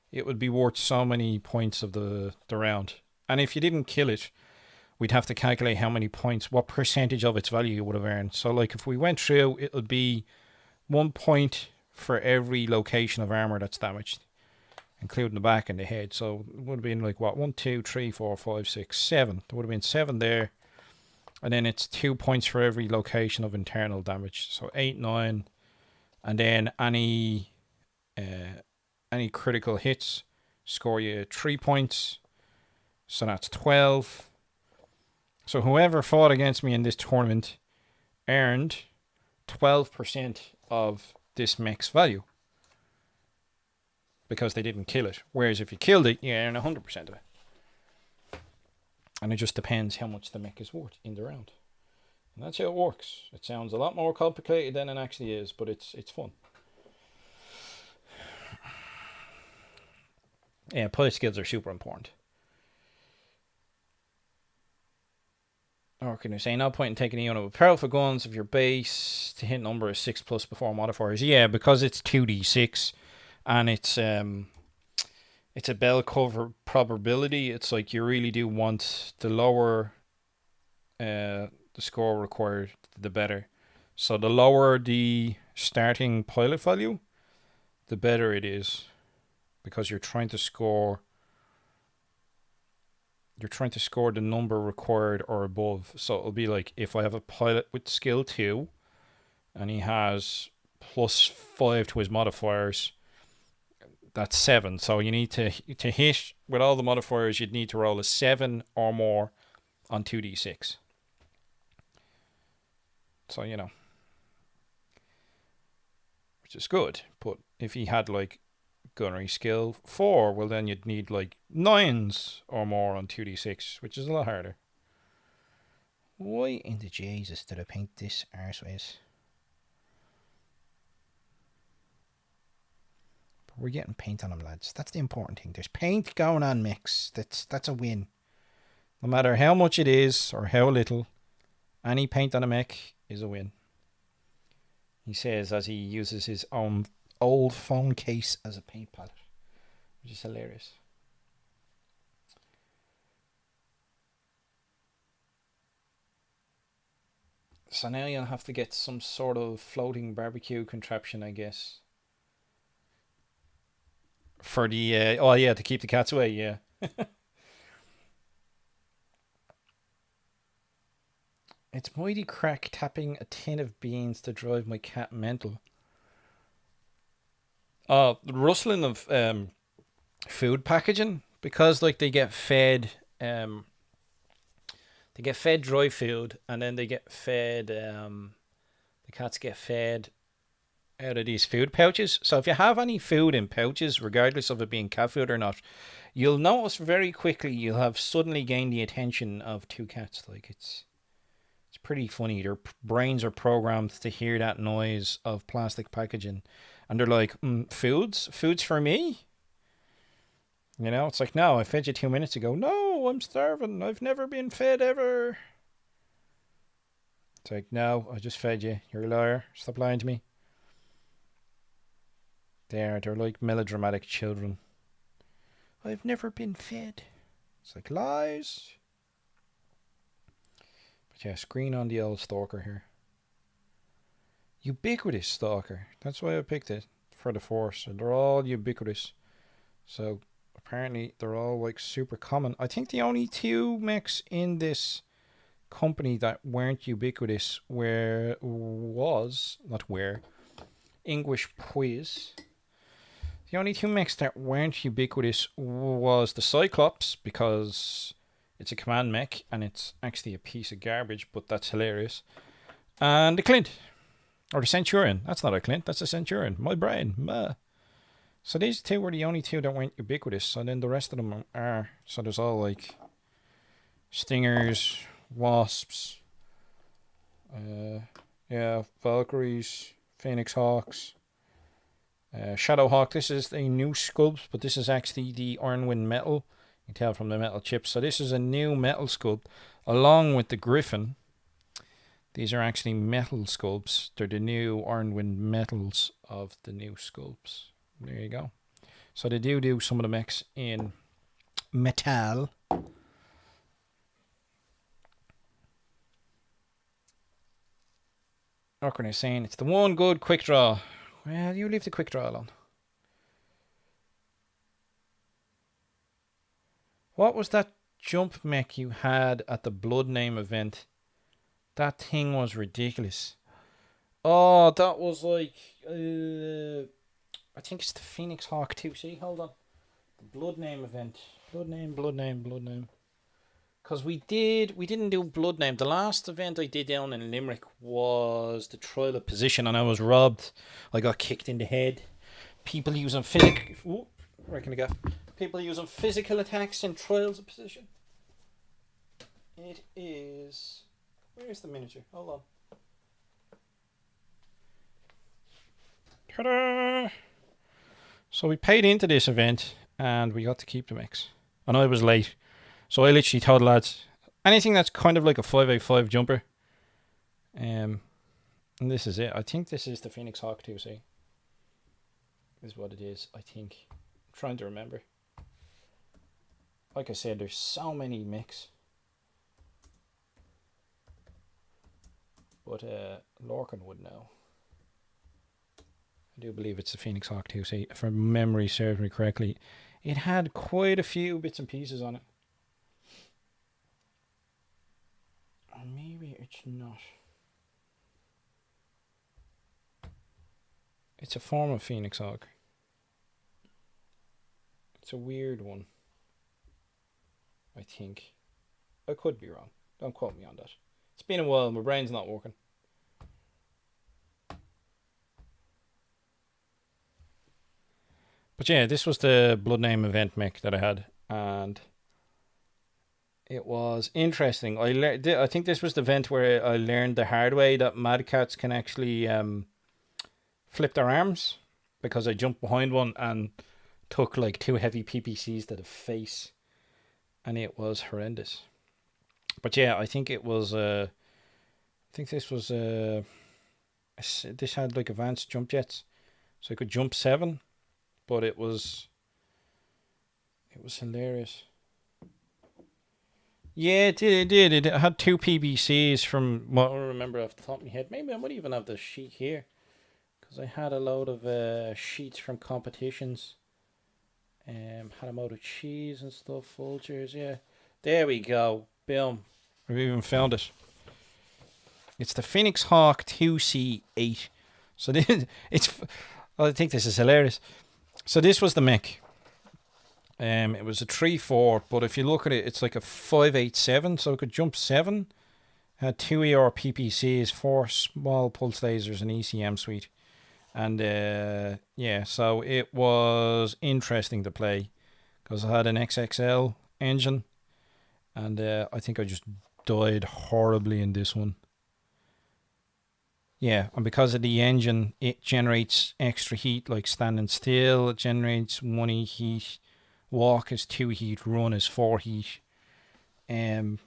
[SPEAKER 1] It would be worth so many points of the round. And if you didn't kill it, we'd have to calculate how many points, what percentage of its value you would have earned. So like, if we went through, it would be 1 point for every location of armor that's damaged, including the back and the head. So it would have been like, what, 1, 2, 3, 4, 5, 6, 7. There would have been 7 there. And then it's 2 points for every location of internal damage. So 8, 9. And then any critical hits score you 3 points. So that's 12. So whoever fought against me in this tournament earned 12% of this mech's value, because they didn't kill it. Whereas if you killed it, you earn 100% of it. And it just depends how much the mech is worth in the round. And that's how it works. It sounds a lot more complicated than it actually is, but it's fun. Yeah, pilot skills are super important. Or can you say, no point in taking a unit with powerful guns if your base to hit number is 6+ before modifiers? Yeah, because it's 2d6 and it's a bell cover probability. It's like, you really do want the lower the score required, the better. So the lower the starting pilot value, the better it is, because you're trying to score the number required or above. So it'll be like, if I have a pilot with skill 2 and he has +5 to his modifiers, that's 7. So you need to hit with all the modifiers, you'd need to roll a 7 or more on 2d6. So, you know, which is good. But if he had like gunnery skill 4, well, then you'd need like 9s or more on 2d6, which is a lot harder. Why in the Jesus did I paint this arseways? But we're getting paint on them, lads. That's the important thing. There's paint going on, mix. That's a win. No matter how much it is or how little, any paint on a mech is a win. He says, as he uses his own old phone case as a paint palette, which is hilarious. So now you'll have to get some sort of floating barbecue contraption, I guess. For the oh yeah, to keep the cats away. Yeah. It's mighty crack tapping a tin of beans to drive my cat mental. The rustling of food packaging, because like they get fed dry food, and then they get fed the cats get fed out of these food pouches. So if you have any food in pouches, regardless of it being cat food or not, you'll notice very quickly you'll have suddenly gained the attention of two cats. Like it's pretty funny. Their brains are programmed to hear that noise of plastic packaging, and they're like, "Food's for me." You know, it's like, no, I fed you 2 minutes ago. No, I'm starving. I've never been fed ever. It's like, no, I just fed you. You're a liar. Stop lying to me. They're like melodramatic children. I've never been fed. It's like lies. But yeah, screen on the old stalker here. Ubiquitous stalker. That's why I picked it for the force. And they're all ubiquitous. So apparently they're all like super common. I think the only two mechs in this company that weren't ubiquitous English Quiz. The only two mechs that weren't ubiquitous was the Cyclops, because it's a command mech and it's actually a piece of garbage, but that's hilarious. And the Clint. Or the Centurion. That's not a Clint, that's a Centurion. My brain. So these two were the only two that weren't ubiquitous, and then the rest of them are. So there's all like Stingers, Wasps, Valkyries, Phoenix Hawks, Shadowhawk. This is a new sculpt, but this is actually the Ironwind metal. You can tell from the metal chips. So this is a new metal sculpt, along with the Griffin. These are actually metal sculpts. They're the new Ironwind metals of the new sculpts. There you go. So they do some of the mechs in metal. Orkin is saying it's the one good quick draw. Well, you leave the quick draw alone. What was that jump mech you had at the Blood Name event? That thing was ridiculous. Oh, that was like I think it's the Phoenix Hawk 2. See, hold on. The Blood Name event. Blood Name. Because we didn't do Blood Name. The last event I did down in Limerick was the Trial of Position, and I was robbed. I got kicked in the head. People using physical attacks in Trials of Position. It is. Where's the miniature? Hold on. Ta-da! So we paid into this event and we got to keep the mix. And I was late. So I literally told the lads, anything that's kind of like a 585 jumper. And this is it. I think this is the Phoenix Hawk 2C. Is what it is, I think. I'm trying to remember. Like I said, there's so many mix. But Lorcan would know. I do believe it's the Phoenix Hawk 2C. If memory serves me correctly, it had quite a few bits and pieces on it. Or maybe it's not. It's a form of Phoenix Hawk. It's a weird one. I think. I could be wrong. Don't quote me on that. It's been a while, my brain's not working. But yeah, this was the Blood Name event mech that I had, and it was interesting. I think this was the event where I learned the hard way that Mad Cats can actually flip their arms, because I jumped behind one and took like 2 heavy PPCs to the face, and it was horrendous. But yeah, I think it was. I think this was. This had like advanced jump jets, so I could jump 7, but it was hilarious. Yeah, it did. It had two PBCs from what I remember off the top of my head. Maybe I might even have the sheet here because I had a load of sheets from competitions. Had a load of cheese and stuff, Folgers. Yeah, there we go. Boom. I've even found it. It's the Phoenix Hawk 2C8. So this, it's. I think this is hilarious. So this was the mech. It was a 3-4, but if you look at it, it's like a 5.87, so it could jump 7. Had 2 ER PPCs, 4 small pulse lasers, and ECM suite. And yeah, so it was interesting to play because I had an XXL engine, and I think I just died horribly in this one. Yeah, and because of the engine, it generates extra heat like standing still. It generates 1 heat. Walk is 2 heat. Run is 4 heat. Um,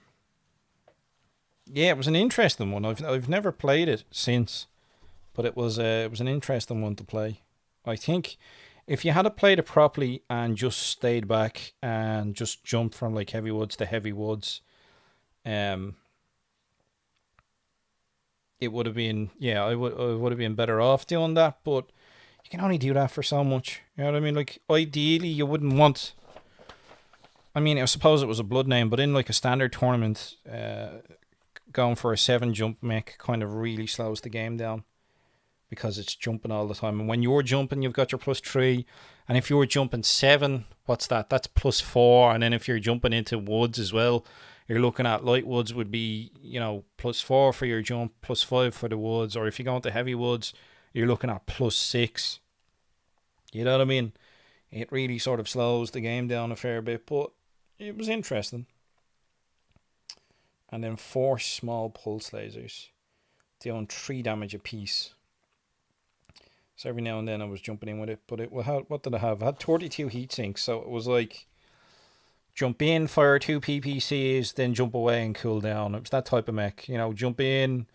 [SPEAKER 1] yeah, it was an interesting one. I've never played it since, but it was an interesting one to play. I think if you had to played it properly and just stayed back and just jumped from like heavy woods to heavy woods, um, it would have been I would have been better off doing that. But you can only do that for so much. You know what I mean? Like ideally, you wouldn't want. I mean, I suppose it was a blood name, but in like a standard tournament, going for a 7 jump mech kind of really slows the game down because it's jumping all the time. And when you're jumping, you've got your +3, and if you're jumping 7, what's that? That's +4. And then if you're jumping into woods as well, you're looking at light woods would be +4 for your jump, +5 for the woods, or if you go into heavy woods, you're looking at +6. You know what I mean? It really sort of slows the game down a fair bit, but it was interesting. And then 4 small pulse lasers doing 3 damage a piece. So every now and then I was jumping in with it, but what did I have? I had 32 heat sinks, so it was like jump in, fire 2 PPCs, then jump away and cool down. It was that type of mech, jump in,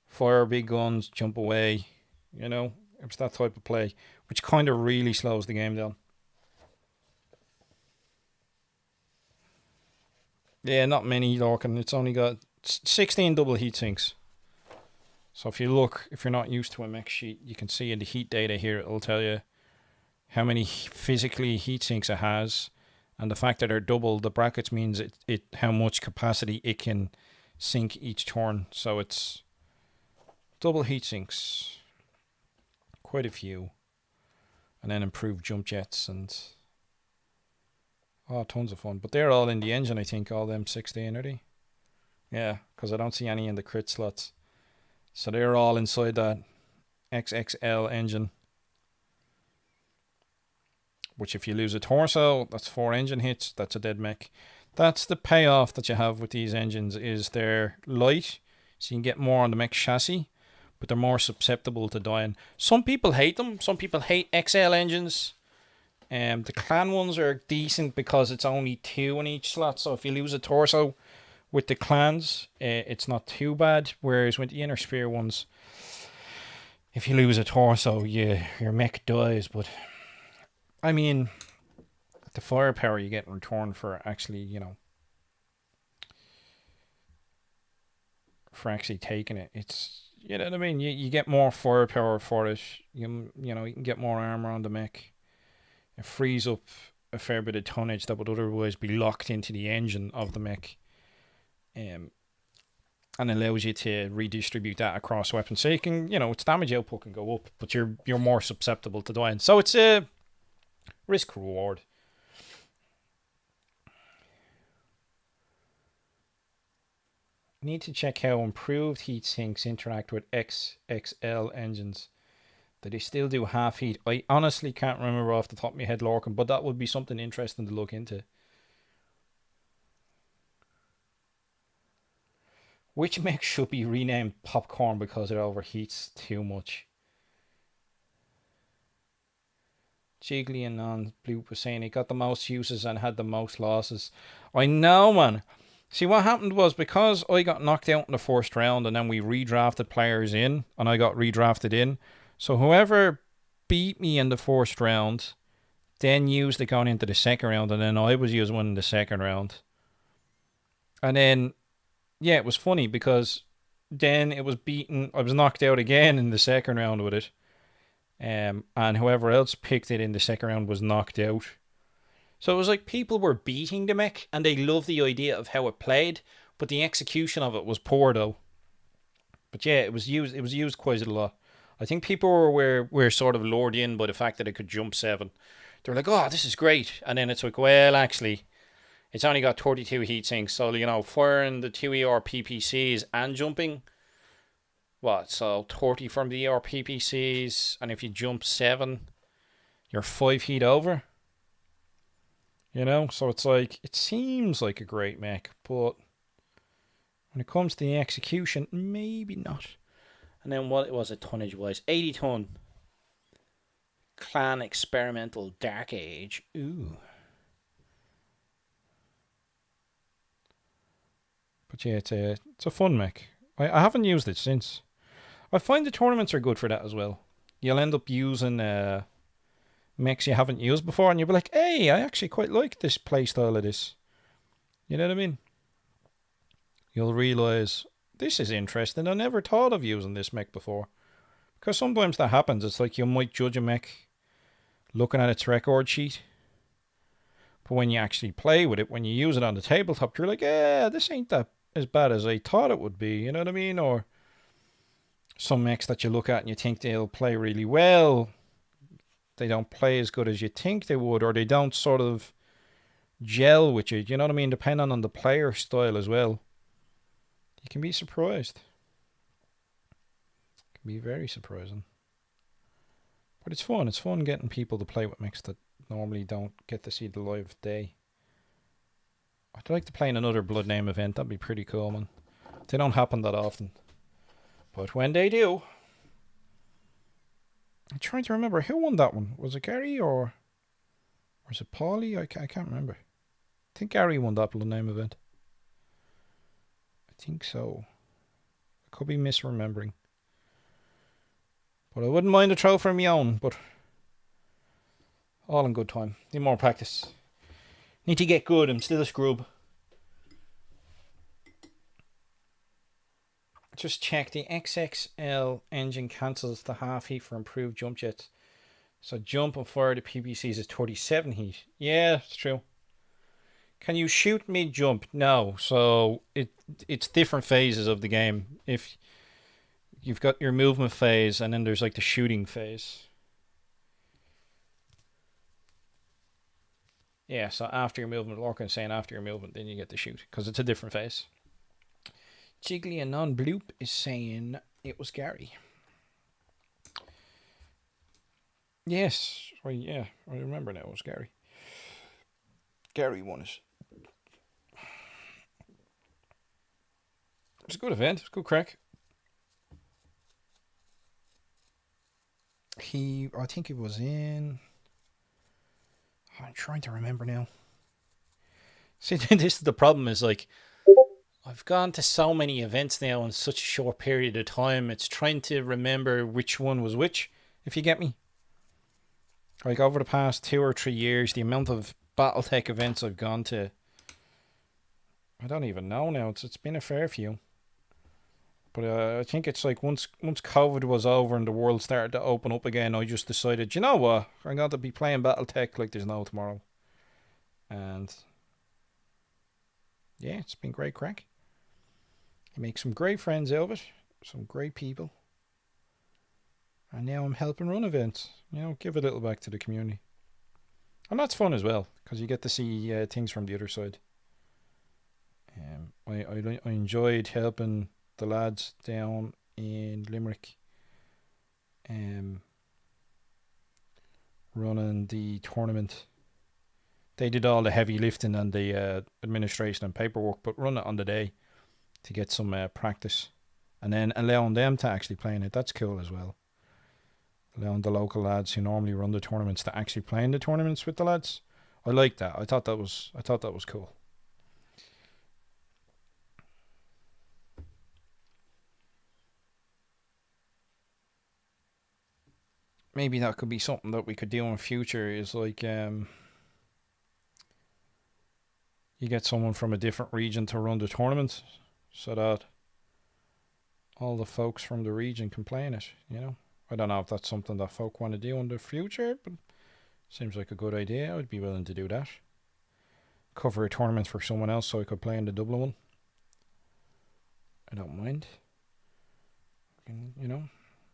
[SPEAKER 1] fire big guns, jump away. It was that type of play, which kind of really slows the game down. Yeah, not many, Lorcan. It's only got 16 double heat sinks. So if you're not used to a mech sheet, you can see in the heat data here, it'll tell you how many physically heat sinks it has. And the fact that they're double, the brackets means it how much capacity it can sink each turn. So it's double heat sinks. Quite a few. And then improved jump jets and tons of fun. But they're all in the engine, I think, all them 16, are they? Yeah, because I don't see any in the crit slots. So they're all inside that XXL engine. Which if you lose a torso, that's 4 engine hits, that's a dead mech. That's the payoff that you have with these engines, is they're light, so you can get more on the mech chassis, but they're more susceptible to dying. Some people hate them, some people hate XL engines. The clan ones are decent because it's only 2 in each slot, so if you lose a torso with the clans, it's not too bad, whereas with the inner sphere ones, if you lose a torso, your mech dies. But I mean, the firepower you get in return for actually, for actually taking it, it's, you know what I mean, you get more firepower for it. You can get more armor on the mech. It frees up a fair bit of tonnage that would otherwise be locked into the engine of the mech, and allows you to redistribute that across weapons. So you can, its damage output can go up, but you're more susceptible to dying. So it's a risk reward. Need to check how improved heat sinks interact with XXL engines. Do they still do half heat? I honestly can't remember off the top of my head, Lorcan, but that would be something interesting to look into. Which mech should be renamed Popcorn because it overheats too much? Jiggly and non-blue was saying it got the most uses and had the most losses. I know, man. See, what happened was because I got knocked out in the first round and then we redrafted players in and I got redrafted in. So whoever beat me in the first round then used it going into the second round, and then I was using one in the second round. And then, yeah, it was funny because then it was beaten. I was knocked out again in the second round with it. And whoever else picked it in the second round was knocked out. So it was like people were beating the mech and they loved the idea of how it played, but the execution of it was poor though. But yeah, it was used quite a lot. I think people were sort of lured in by the fact that it could jump 7. They're like, oh, this is great. And then it's like, well, actually, it's only got 32 heat sinks. So, firing the 2 ER PPCs and jumping, what? So 30 from the ER PPCs. And if you jump 7, you're 5 heat over. So it's like, it seems like a great mech, but when it comes to the execution, maybe not. And then what was it tonnage wise? 80 ton. Clan Experimental Dark Age. Ooh. But yeah, it's a fun mech. I haven't used it since. I find the tournaments are good for that as well. You'll end up using mechs you haven't used before, and you'll be like, hey, I actually quite like this playstyle of this. You know what I mean? You'll realise, this is interesting. I never thought of using this mech before. Because sometimes that happens. It's like you might judge a mech looking at its record sheet. But when you actually play with it, when you use it on the tabletop, you're like, yeah, this ain't that as bad as I thought it would be. You know what I mean? Or some mechs that you look at and you think they'll play really well, they don't play as good as you think they would, or they don't sort of gel with you. You know what I mean? Depending on the player style as well. You can be surprised. It can be very surprising. But it's fun. It's fun getting people to play with mechs that normally don't get to see the live day. I'd like to play in another Blood Name event. That'd be pretty cool, man. They don't happen that often. But when they do... I'm trying to remember. Who won that one? Was it Gary or was it Paulie? I can't remember. I think Gary won that Blood Name event. I think so. I could be misremembering. But I wouldn't mind a throw for my own. But all in good time. Need more practice. Need to get good. I'm still a scrub. Just check. The XXL engine cancels the half heat for improved jump jets. So jump and fire the PPCs is 37 heat. Yeah, it's true. Can you shoot mid jump? No. So it's different phases of the game. If you've got your movement phase and then there's like the shooting phase. Yeah, so after your movement, Lorcan's saying after your movement, then you get to shoot because it's a different phase. Jiggly and non-bloop is saying it was Gary. Yes, well, yeah, I remember now it was Gary. Gary won it. It was a good event. It was a good crack. I think it was in... I'm trying to remember now. See, this is the problem is like, I've gone to so many events now in such a short period of time. It's trying to remember which one was which, if you get me. Like over the past 2 or 3 years, the amount of Battletech events I've gone to, I don't even know now. It's been a fair few. But I think it's like once COVID was over and the world started to open up again, I just decided, you know what, I'm going to be playing Battletech like there's no tomorrow. And yeah, it's been great crack. You make some great friends out of it, some great people. And now I'm helping run events. Give a little back to the community. And that's fun as well, because you get to see things from the other side. I enjoyed helping the lads down in Limerick running the tournament. They did all the heavy lifting and the administration and paperwork, but run it on the day to get some practice. And then allowing them to actually play in it. That's cool as well. Allowing the local lads who normally run the tournaments to actually play in the tournaments with the lads. I like that. I thought that was cool. Maybe that could be something that we could do in future, is like you get someone from a different region to run the tournament, so that all the folks from the region can play in it, you know. I don't know if that's something that folk want to do in the future, but seems like a good idea. I would be willing to do that. Cover a tournament for someone else so I could play in the Dublin one. I don't mind. And, you know,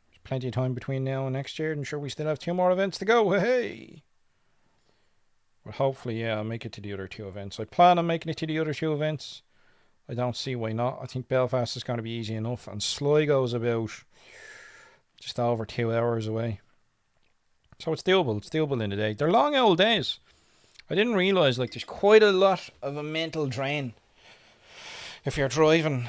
[SPEAKER 1] there's plenty of time between now and next year, and sure we still have 2 more events to go. Hey! But hopefully, yeah, I'll make it to the other 2 events. I plan on making it to the other 2 events. I don't see why not. I think Belfast is going to be easy enough, and Sligo is about just over 2 hours away. So it's doable. It's doable in the day. They're long old days. I didn't realise, like, there's quite a lot of a mental drain if you're driving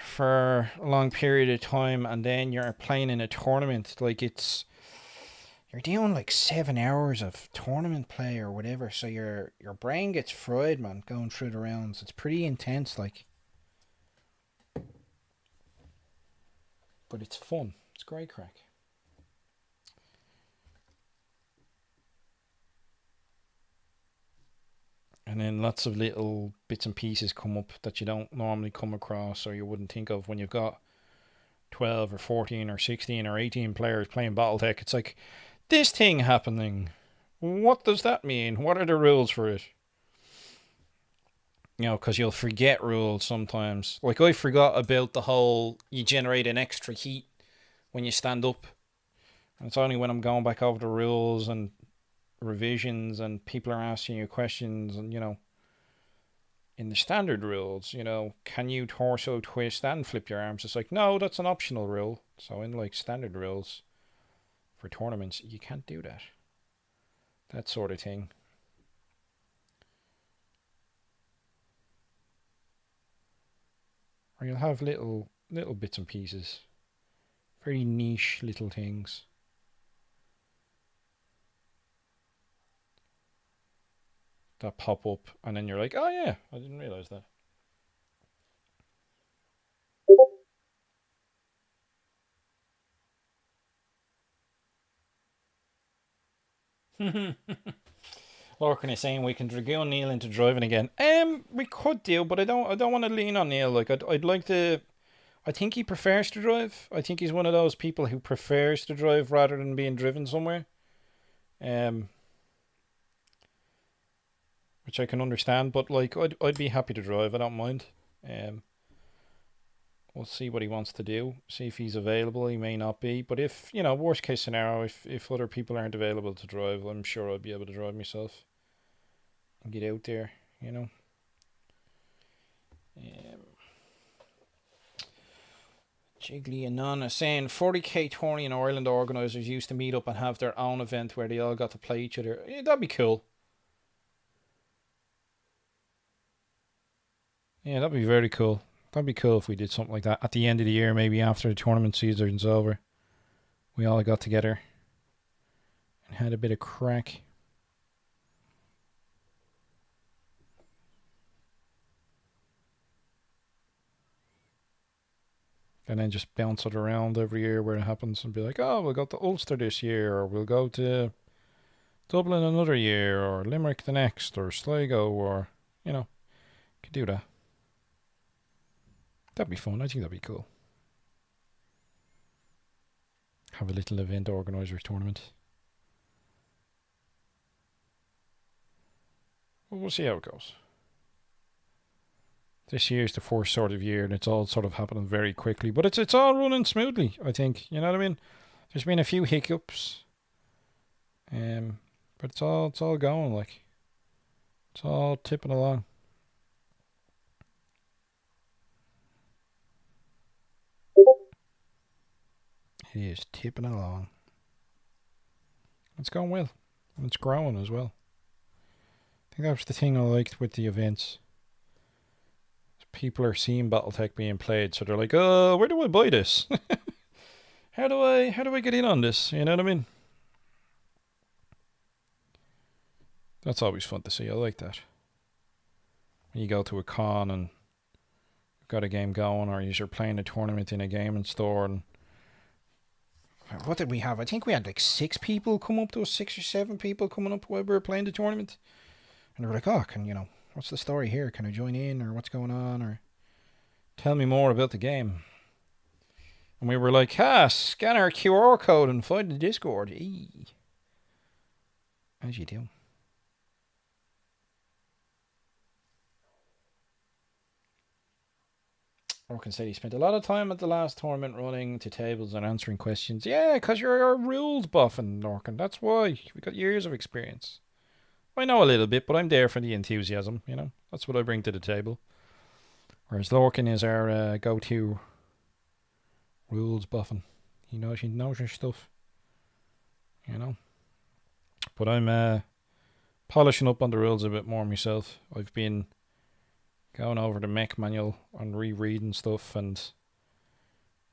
[SPEAKER 1] for a long period of time and then you're playing in a tournament. Like, you're doing like 7 hours of tournament play or whatever, so your brain gets fried, man, going through the rounds. It's pretty intense, like. But it's fun. It's great crack. And then lots of little bits and pieces come up that you don't normally come across or you wouldn't think of when you've got 12 or 14 or 16 or 18 players playing Battletech. It's like, this thing happening. What does that mean? What are the rules for it? You know, because you'll forget rules sometimes. Like, I forgot about the whole you generate an extra heat when you stand up. And it's only when I'm going back over the rules and revisions and people are asking you questions and, you know, in the standard rules, you know, can you torso twist and flip your arms? It's like, no, that's an optional rule. So in like standard rules for tournaments, you can't do that. That sort of thing. Or you'll have little bits and pieces. Very niche little things. That pop up and then you're like, oh yeah, I didn't realise that. Lorcan is saying we can dragoon Neil into driving again. We could do, but I don't want to lean on Neil. Like I'd like to. I think he prefers to drive. I think he's one of those people who prefers to drive rather than being driven somewhere. Which I can understand, but like I'd be happy to drive. I don't mind. We'll see what he wants to do. See if he's available. He may not be, but if, you know, worst case scenario, if other people aren't available to drive, I'm sure I'll be able to drive myself and get out there. You know. Jiggly and Nana saying 40k tourney in Ireland organisers used to meet up and have their own event where they all got to play each other. Yeah, that'd be cool. Yeah, that'd be very cool. That'd be cool if we did something like that at the end of the year, maybe after the tournament season's over. We all got together and had a bit of crack. And then just bounce it around every year where it happens and be like, oh, we'll go to Ulster this year, or we'll go to Dublin another year, or Limerick the next, or Sligo, or, you know, could do that. That'd be fun. I think that'd be cool. Have a little event organisers tournament. Well, we'll see how it goes. This year's the first sort of year, and it's all sort of happening very quickly. But it's all running smoothly, I think. You know what I mean? There's been a few hiccups, but it's all going, like, it's all tipping along. It is tipping along. It's going well, and it's growing as well. I think that's the thing I liked with the events. People are seeing Battletech being played, so they're like, "Oh, where do I buy this? how do I get in on this?" You know what I mean? That's always fun to see. I like that. When you go to a con and you've got a game going, or you're playing a tournament in a gaming store, and what did we have? I think we had like 6 people come up to us, 6 or 7 people coming up while we were playing the tournament, and they were like, "Oh, can you know?" What's the story here? Can I join in, or what's going on, or tell me more about the game? And we were like, scan our QR code and find the Discord. As you do. Orkin said he spent a lot of time at the last tournament running to tables and answering questions. Yeah, because you're a rules buffing, Orkin. That's why. We got years of experience. I know a little bit, but I'm there for the enthusiasm, you know? That's what I bring to the table. Whereas Lorcan is our go-to rules buffing. He knows his stuff. You know? But I'm polishing up on the rules a bit more myself. I've been going over the mech manual and rereading stuff and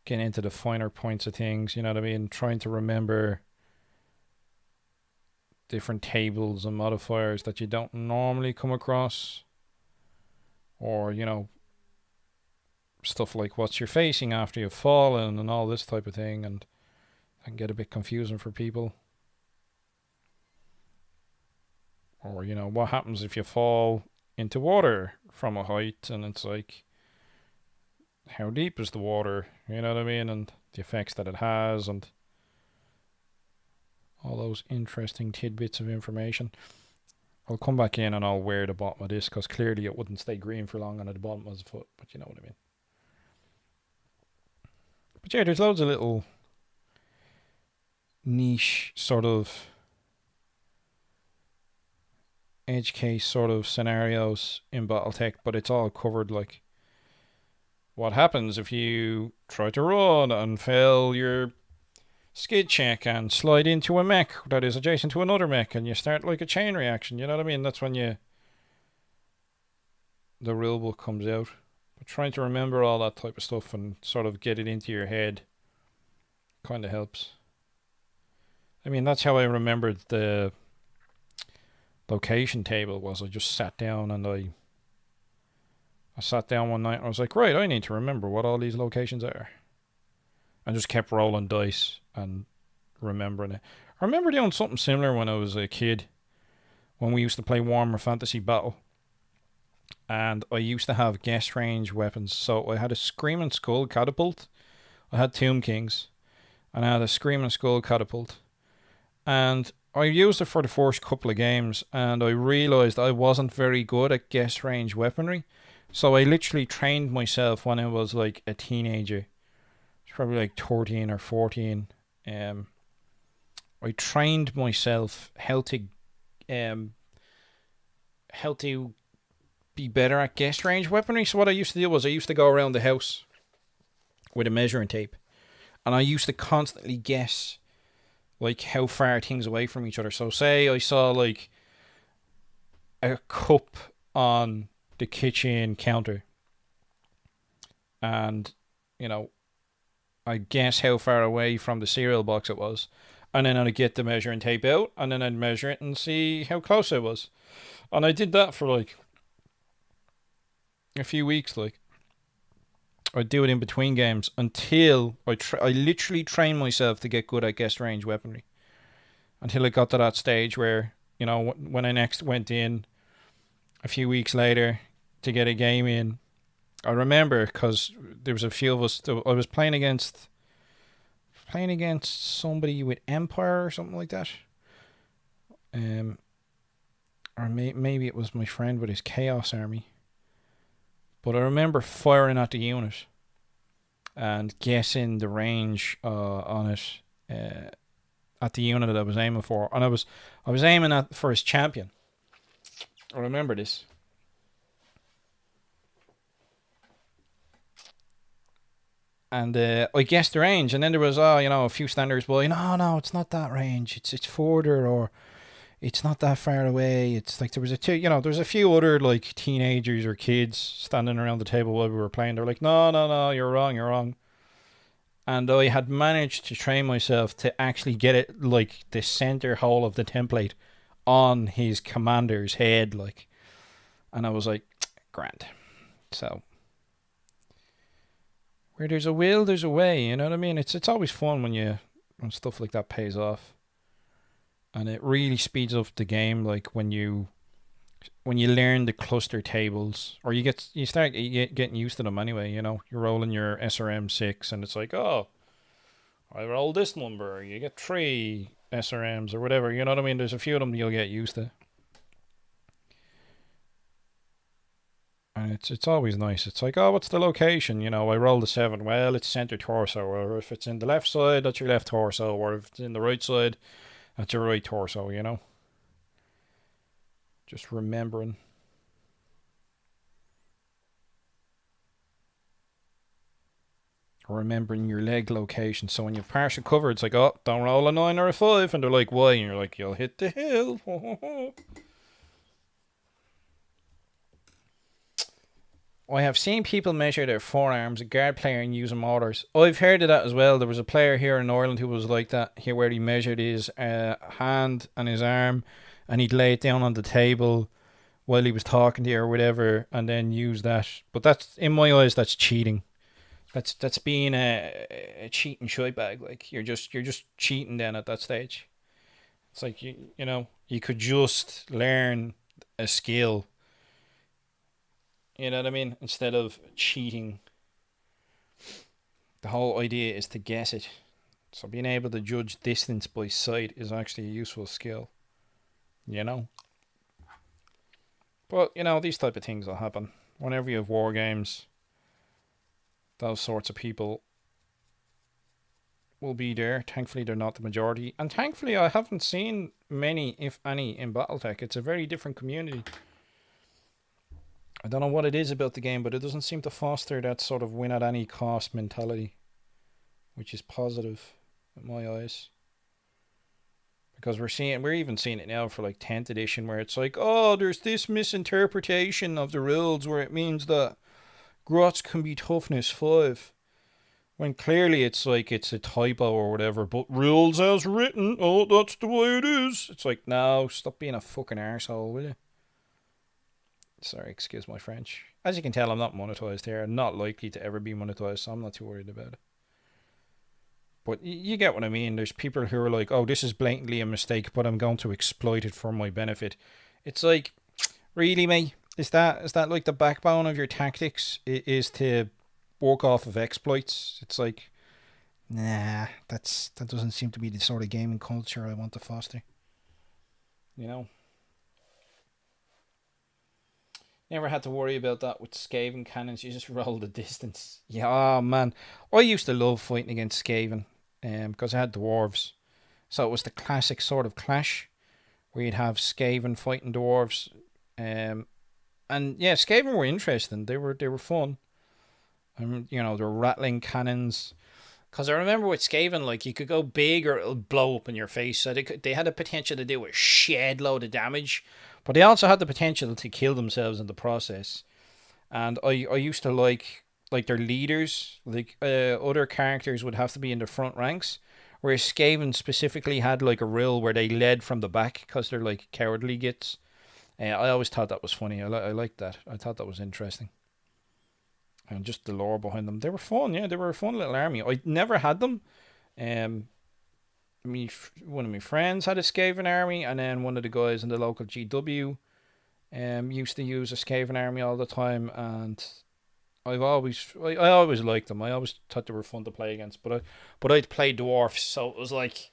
[SPEAKER 1] getting into the finer points of things, you know what I mean? Trying to remember different tables and modifiers that you don't normally come across. Or, you know, stuff like what's you're facing after you've fallen and all this type of thing, and that can get a bit confusing for people. Or, you know, what happens if you fall into water from a height, and it's like, how deep is the water, you know what I mean, and the effects that it has, and all those interesting tidbits of information. I'll come back in and I'll wear the bottom of this, because clearly it wouldn't stay green for long on the bottom of the foot, but you know what I mean. But yeah, there's loads of little niche sort of edge case sort of scenarios in Battletech, but it's all covered, like what happens if you try to run and fail your skid check and slide into a mech that is adjacent to another mech, and you start like a chain reaction, you know what I mean? That's when the rulebook comes out. But trying to remember all that type of stuff and sort of get it into your head kind of helps. I mean, that's how I remembered the location table. Was I just sat down and I sat down one night and I was like, right, I need to remember what all these locations are. And just kept rolling dice and remembering it. I remember doing something similar when I was a kid, when we used to play Warhammer Fantasy Battle. And I used to have guess range weapons. So I had a Screaming Skull catapult, I had Tomb Kings, and I had a Screaming Skull catapult. And I used it for the first couple of games, and I realised I wasn't very good at guess range weaponry. So I literally trained myself when I was like a teenager. It's probably like 13 or 14. I trained myself how to be better at guess range weaponry. So what I used to do was I used to go around the house with a measuring tape, and I used to constantly guess like how far things away from each other. So say I saw like a cup on the kitchen counter, and you know, I guess how far away from the cereal box it was, and then I'd get the measuring tape out, and then I'd measure it and see how close I was. And I did that for like a few weeks. Like, I'd do it in between games until I literally trained myself to get good at guess range weaponry, until it got to that stage where, you know, when I next went in a few weeks later to get a game in, I remember because there was a few of us. I was playing against somebody with Empire or something like that. Or maybe it was my friend with his Chaos Army. But I remember firing at the unit and guessing the range on it at the unit that I was aiming for, and I was aiming for his champion. I remember this. And I guessed the range, and then there was a few standards boy. No, it's not that range. It's further, or it's not that far away. It's like there was a few other like teenagers or kids standing around the table while we were playing. They're like, no, you're wrong. And I had managed to train myself to actually get it like the center hole of the template on his commander's head, like, and I was like, grand. So where there's a will, there's a way. You know what I mean? It's always fun when stuff like that pays off, and it really speeds up the game. Like when you when you learn the cluster tables, or you start getting used to them anyway. You know, you're rolling your SRM 6, and it's like, oh, I roll this number, you get 3 SRMs or whatever. You know what I mean? There's a few of them you'll get used to, and it's always nice. It's like, oh, what's the location? You know, I roll the 7. Well, it's center torso, or if it's in the left side, that's your left torso, or if it's in the right side, that's your right torso. You know, just remembering. Remembering your leg location. So when you have partial cover, it's like, oh, don't roll a 9 or a 5. And they're like, why? And you're like, you'll hit the hill. I have seen people measure their forearms, a guard player, and use motors. I've heard of that as well. There was a player here in Ireland who was like that, here where he measured his hand and his arm, and he'd lay it down on the table while he was talking to you or whatever, and then use that. But that's, in my eyes, that's cheating. That's being a cheating shy bag. Like you're just cheating then at that stage. It's like you know, you could just learn a skill. You know what I mean? Instead of cheating. The whole idea is to guess it. So being able to judge distance by sight is actually a useful skill. You know? But, you know, these type of things will happen. Whenever you have war games, those sorts of people will be there. Thankfully, they're not the majority. And thankfully, I haven't seen many, if any, in Battletech. It's a very different community. I don't know what it is about the game, but it doesn't seem to foster that sort of win at any cost mentality, which is positive in my eyes. Because we're even seeing it now for like 10th edition, where it's like, oh, there's this misinterpretation of the rules where it means that grots can be toughness 5. When clearly it's like it's a typo or whatever, but rules as written, oh, that's the way it is. It's like, no, stop being a fucking arsehole, will you? Sorry, excuse my French. As you can tell, I'm not monetized here. I'm not likely to ever be monetized, so I'm not too worried about it. But you get what I mean. There's people who are like, oh, this is blatantly a mistake, but I'm going to exploit it for my benefit. It's like, really, mate? Is that like the backbone of your tactics? Is to work off of exploits? It's like, nah, that doesn't seem to be the sort of gaming culture I want to foster. You know? Never had to worry about that with Skaven cannons. You just roll the distance. Yeah, oh, man. I used to love fighting against Skaven because I had dwarves. So it was the classic sort of clash where you'd have Skaven fighting dwarves. And yeah, Skaven were interesting. They were fun. You know, they were rattling cannons. Because I remember with Skaven, like, you could go big or it'll blow up in your face. So they had the potential to do a shed load of damage. But they also had the potential to kill themselves in the process. And I used to like their leaders. Like, other characters would have to be in the front ranks. Whereas Skaven specifically had, like, a rule where they led from the back because they're, like, cowardly gits. I always thought that was funny. I liked that. I thought that was interesting. And just the lore behind them. They were fun, yeah. They were a fun little army. I never had them. One of my friends had a Skaven army, and then one of the guys in the local GW used to use a Skaven army all the time, and I always liked them. I always thought they were fun to play against, but I'd play dwarfs, so it was like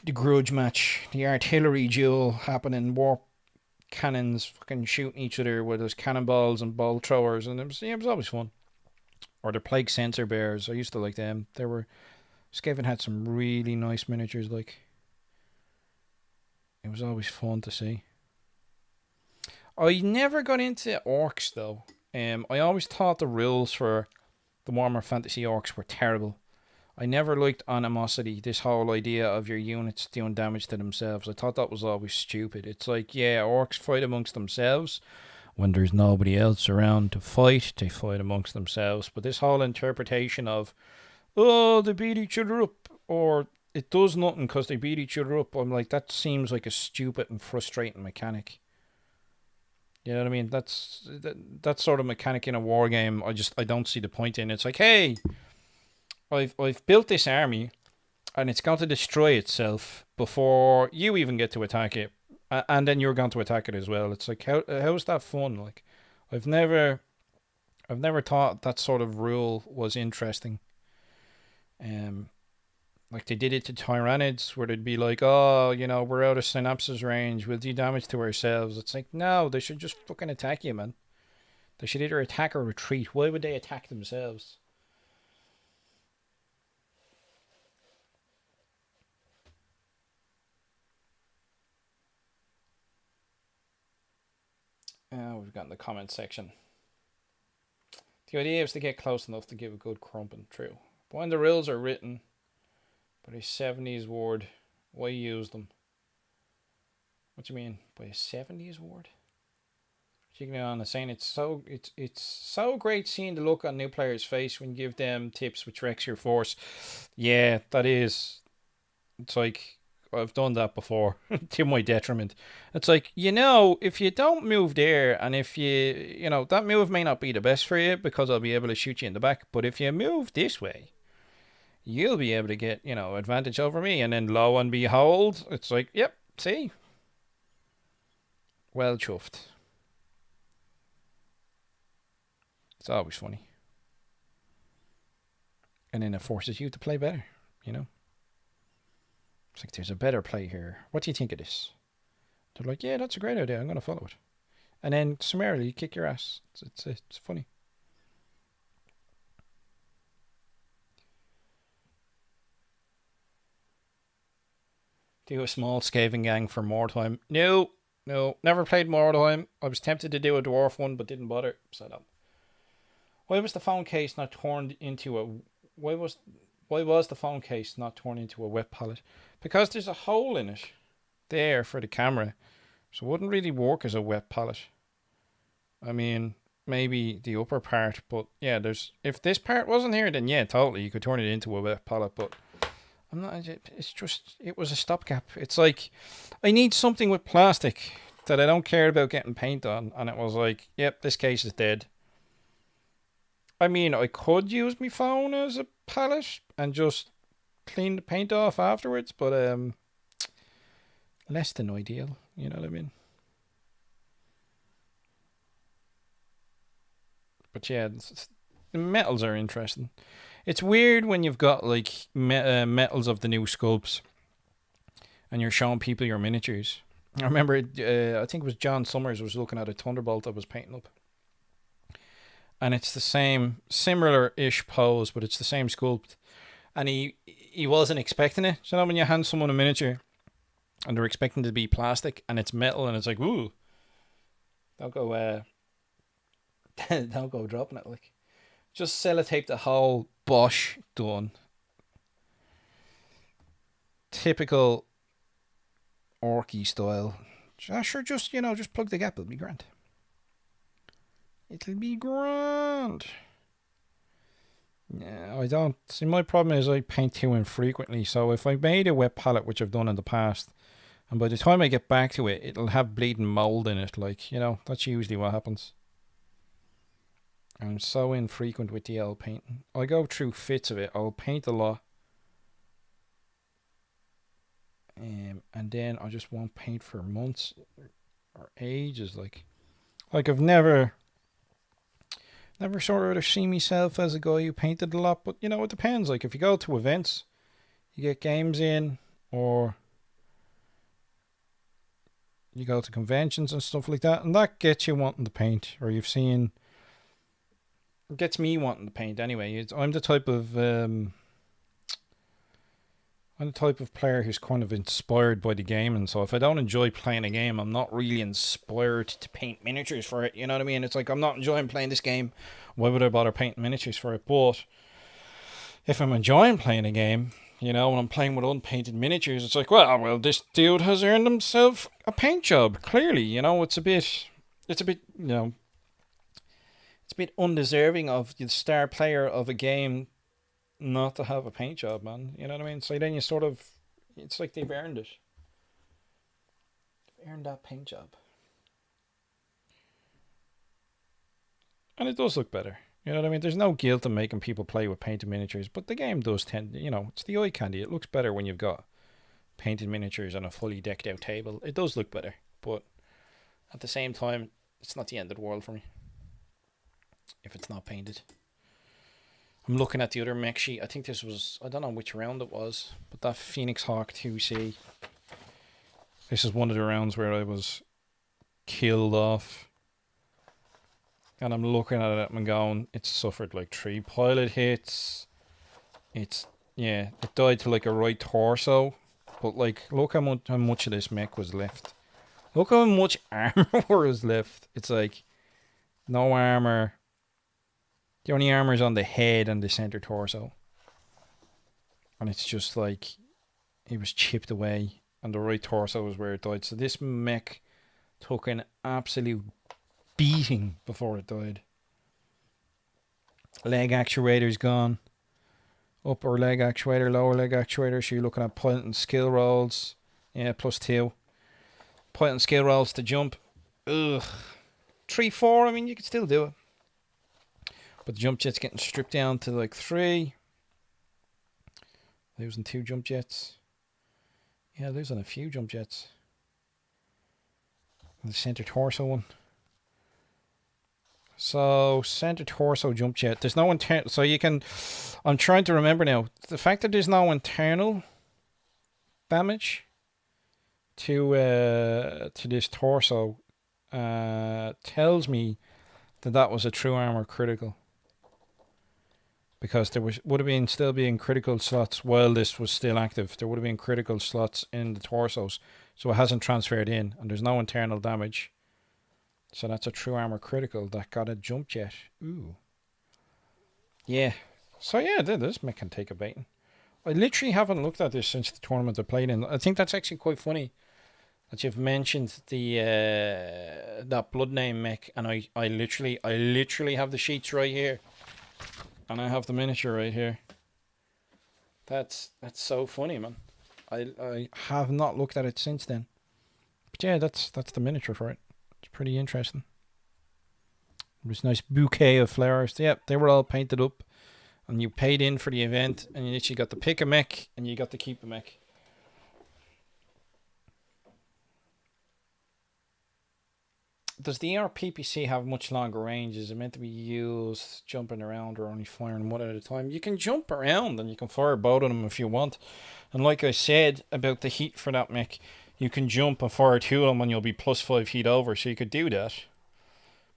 [SPEAKER 1] the grudge match, the artillery duel happening, warp cannons fucking shooting each other with those cannonballs and ball throwers, and it was always fun. Or the plague sensor bears, I used to like them. Skaven had some really nice miniatures, like. It was always fun to see. I never got into orcs though. I always thought the rules for the Warhammer Fantasy orcs were terrible. I never liked animosity, this whole idea of your units doing damage to themselves. I thought that was always stupid. It's like, yeah, orcs fight amongst themselves. When there's nobody else around to fight, they fight amongst themselves. But this whole interpretation of, oh, they beat each other up, or it does nothing because they beat each other up, I'm like, that seems like a stupid and frustrating mechanic. You know what I mean? That sort of mechanic in a war game, I don't see the point in. It's like, hey, I've built this army, and it's going to destroy itself before you even get to attack it. And then you're going to attack it as well. It's like how is that fun? Like, I've never thought that sort of rule was interesting. Um, like they did it to Tyranids, where they'd be like, "Oh, we're out of synapses range. We'll do damage to ourselves." It's like, no, they should just fucking attack you, man. They should either attack or retreat. Why would they attack themselves? We've got in the comment section. The idea is to get close enough to give a good crumping. True. But when the rules are written by a 70s word, why use them? What do you mean by a 70s word? Chicken on is saying it's so great seeing the look on new players' face when you give them tips which wrecks your force. Yeah, that is. It's like I've done that before to my detriment. It's like, if you don't move there, and if that move may not be the best for you because I'll be able to shoot you in the back, but if you move this way, you'll be able to get, advantage over me. And then lo and behold, it's like, yep, see? Well chuffed. It's always funny. And then it forces you to play better, It's like, there's a better play here. What do you think of this? They're like, yeah, that's a great idea. I'm going to follow it. And then summarily kick your ass. It's funny. Do a small Skaven gang for Mordheim. No, never played Mordheim. I was tempted to do a dwarf one, but didn't bother. So no. Why was the phone case not turned into a... Why was the phone case not turned into a wet pallet? Because there's a hole in it there for the camera. So it wouldn't really work as a wet pallet. I mean, maybe the upper part, but yeah, if this part wasn't here, then yeah, totally, you could turn it into a wet pallet, but I'm not, it's just, it was a stopgap. It's like, I need something with plastic that I don't care about getting paint on, and it was like, yep, this case is dead. I mean, I could use my phone as a palette and just clean the paint off afterwards, but less than ideal, you know what I mean? But yeah, the metals are interesting. It's weird when you've got like metals of the new sculpts and you're showing people your miniatures. I remember, I think it was John Summers was looking at a Thunderbolt that was painting up. And it's the same, similar-ish pose, but it's the same sculpt. And he wasn't expecting it. So now when you hand someone a miniature and they're expecting it to be plastic and it's metal and it's like, ooh, don't go don't go dropping it. Like, just sellotape the whole Bosch done. Typical orky style. Sure, just plug the gap, it'll be grand. It'll be grand. Yeah, I don't see. My problem is I paint too infrequently. So if I made a wet palette, which I've done in the past, and by the time I get back to it, it'll have bleeding mold in it. Like, that's usually what happens. I'm so infrequent with the old painting. I go through fits of it. I'll paint a lot, and then I just won't paint for months or ages. Like I've never sort of seen myself as a guy who painted a lot, but it depends. Like if you go to events, you get games in, or you go to conventions and stuff like that, and that gets you wanting to paint, or you've seen, gets me wanting to paint anyway. I'm the type of player who's kind of inspired by the game, and so if I don't enjoy playing a game, I'm not really inspired to paint miniatures for it. You know what I mean? It's like, I'm not enjoying playing this game. Why would I bother painting miniatures for it? But if I'm enjoying playing a game, when I'm playing with unpainted miniatures, it's like, well, this dude has earned himself a paint job. Clearly, it's a bit, it's a bit undeserving of the star player of a game not to have a paint job, man. You know what I mean? So then you sort of, it's like they've earned it. They've earned that paint job. And it does look better. You know what I mean? There's no guilt in making people play with painted miniatures, but the game does tend, it's the eye candy. It looks better when you've got painted miniatures on a fully decked out table. It does look better, but at the same time, it's not the end of the world for me if it's not painted. I'm looking at the other mech sheet. I think this was, I don't know which round it was, but that Phoenix Hawk 2C. This is one of the rounds where I was killed off. And I'm looking at it and going, it's suffered like 3 pilot hits. It's, yeah, it died to like a right torso. But like, look how much of this mech was left. Look how much armor was left. It's like, no armor. The only armor is on the head and the center torso. And it's just like, it was chipped away. And the right torso is where it died. So this mech took an absolute beating before it died. Leg actuator's gone. Upper leg actuator, lower leg actuator. So you're looking at point and skill rolls. Yeah, +2. Point and skill rolls to jump. Ugh. 3-4, I mean, you could still do it. But the jump jet's getting stripped down to like 3. Losing 2 jump jets. Yeah, losing a few jump jets. The center torso one. So, center torso jump jet. There's no internal. So you can. I'm trying to remember now. The fact that there's no internal damage to this torso tells me that was a true armor critical. Because there would have been still being critical slots while this was still active. There would have been critical slots in the torsos. So it hasn't transferred in. And there's no internal damage. So that's a true armor critical that got a jump jet. Ooh. Yeah. So yeah, this mech can take a beating. I literally haven't looked at this since the tournament I played in. I think that's actually quite funny that you've mentioned the that Blood Name mech. And I literally have the sheets right here. And I have the miniature right here. That's so funny, man. I have not looked at it since then. But yeah, that's the miniature for it. It's pretty interesting. There's a nice bouquet of flowers. Yep, they were all painted up. And you paid in for the event. And you literally got to pick a mech. And you got to keep a mech. Does the ARPPC have much longer range? Is it meant to be used jumping around or only firing one at a time? You can jump around and you can fire both of them if you want. And like I said about the heat for that mech, you can jump and fire 2 of them and you'll be +5 heat over. So you could do that.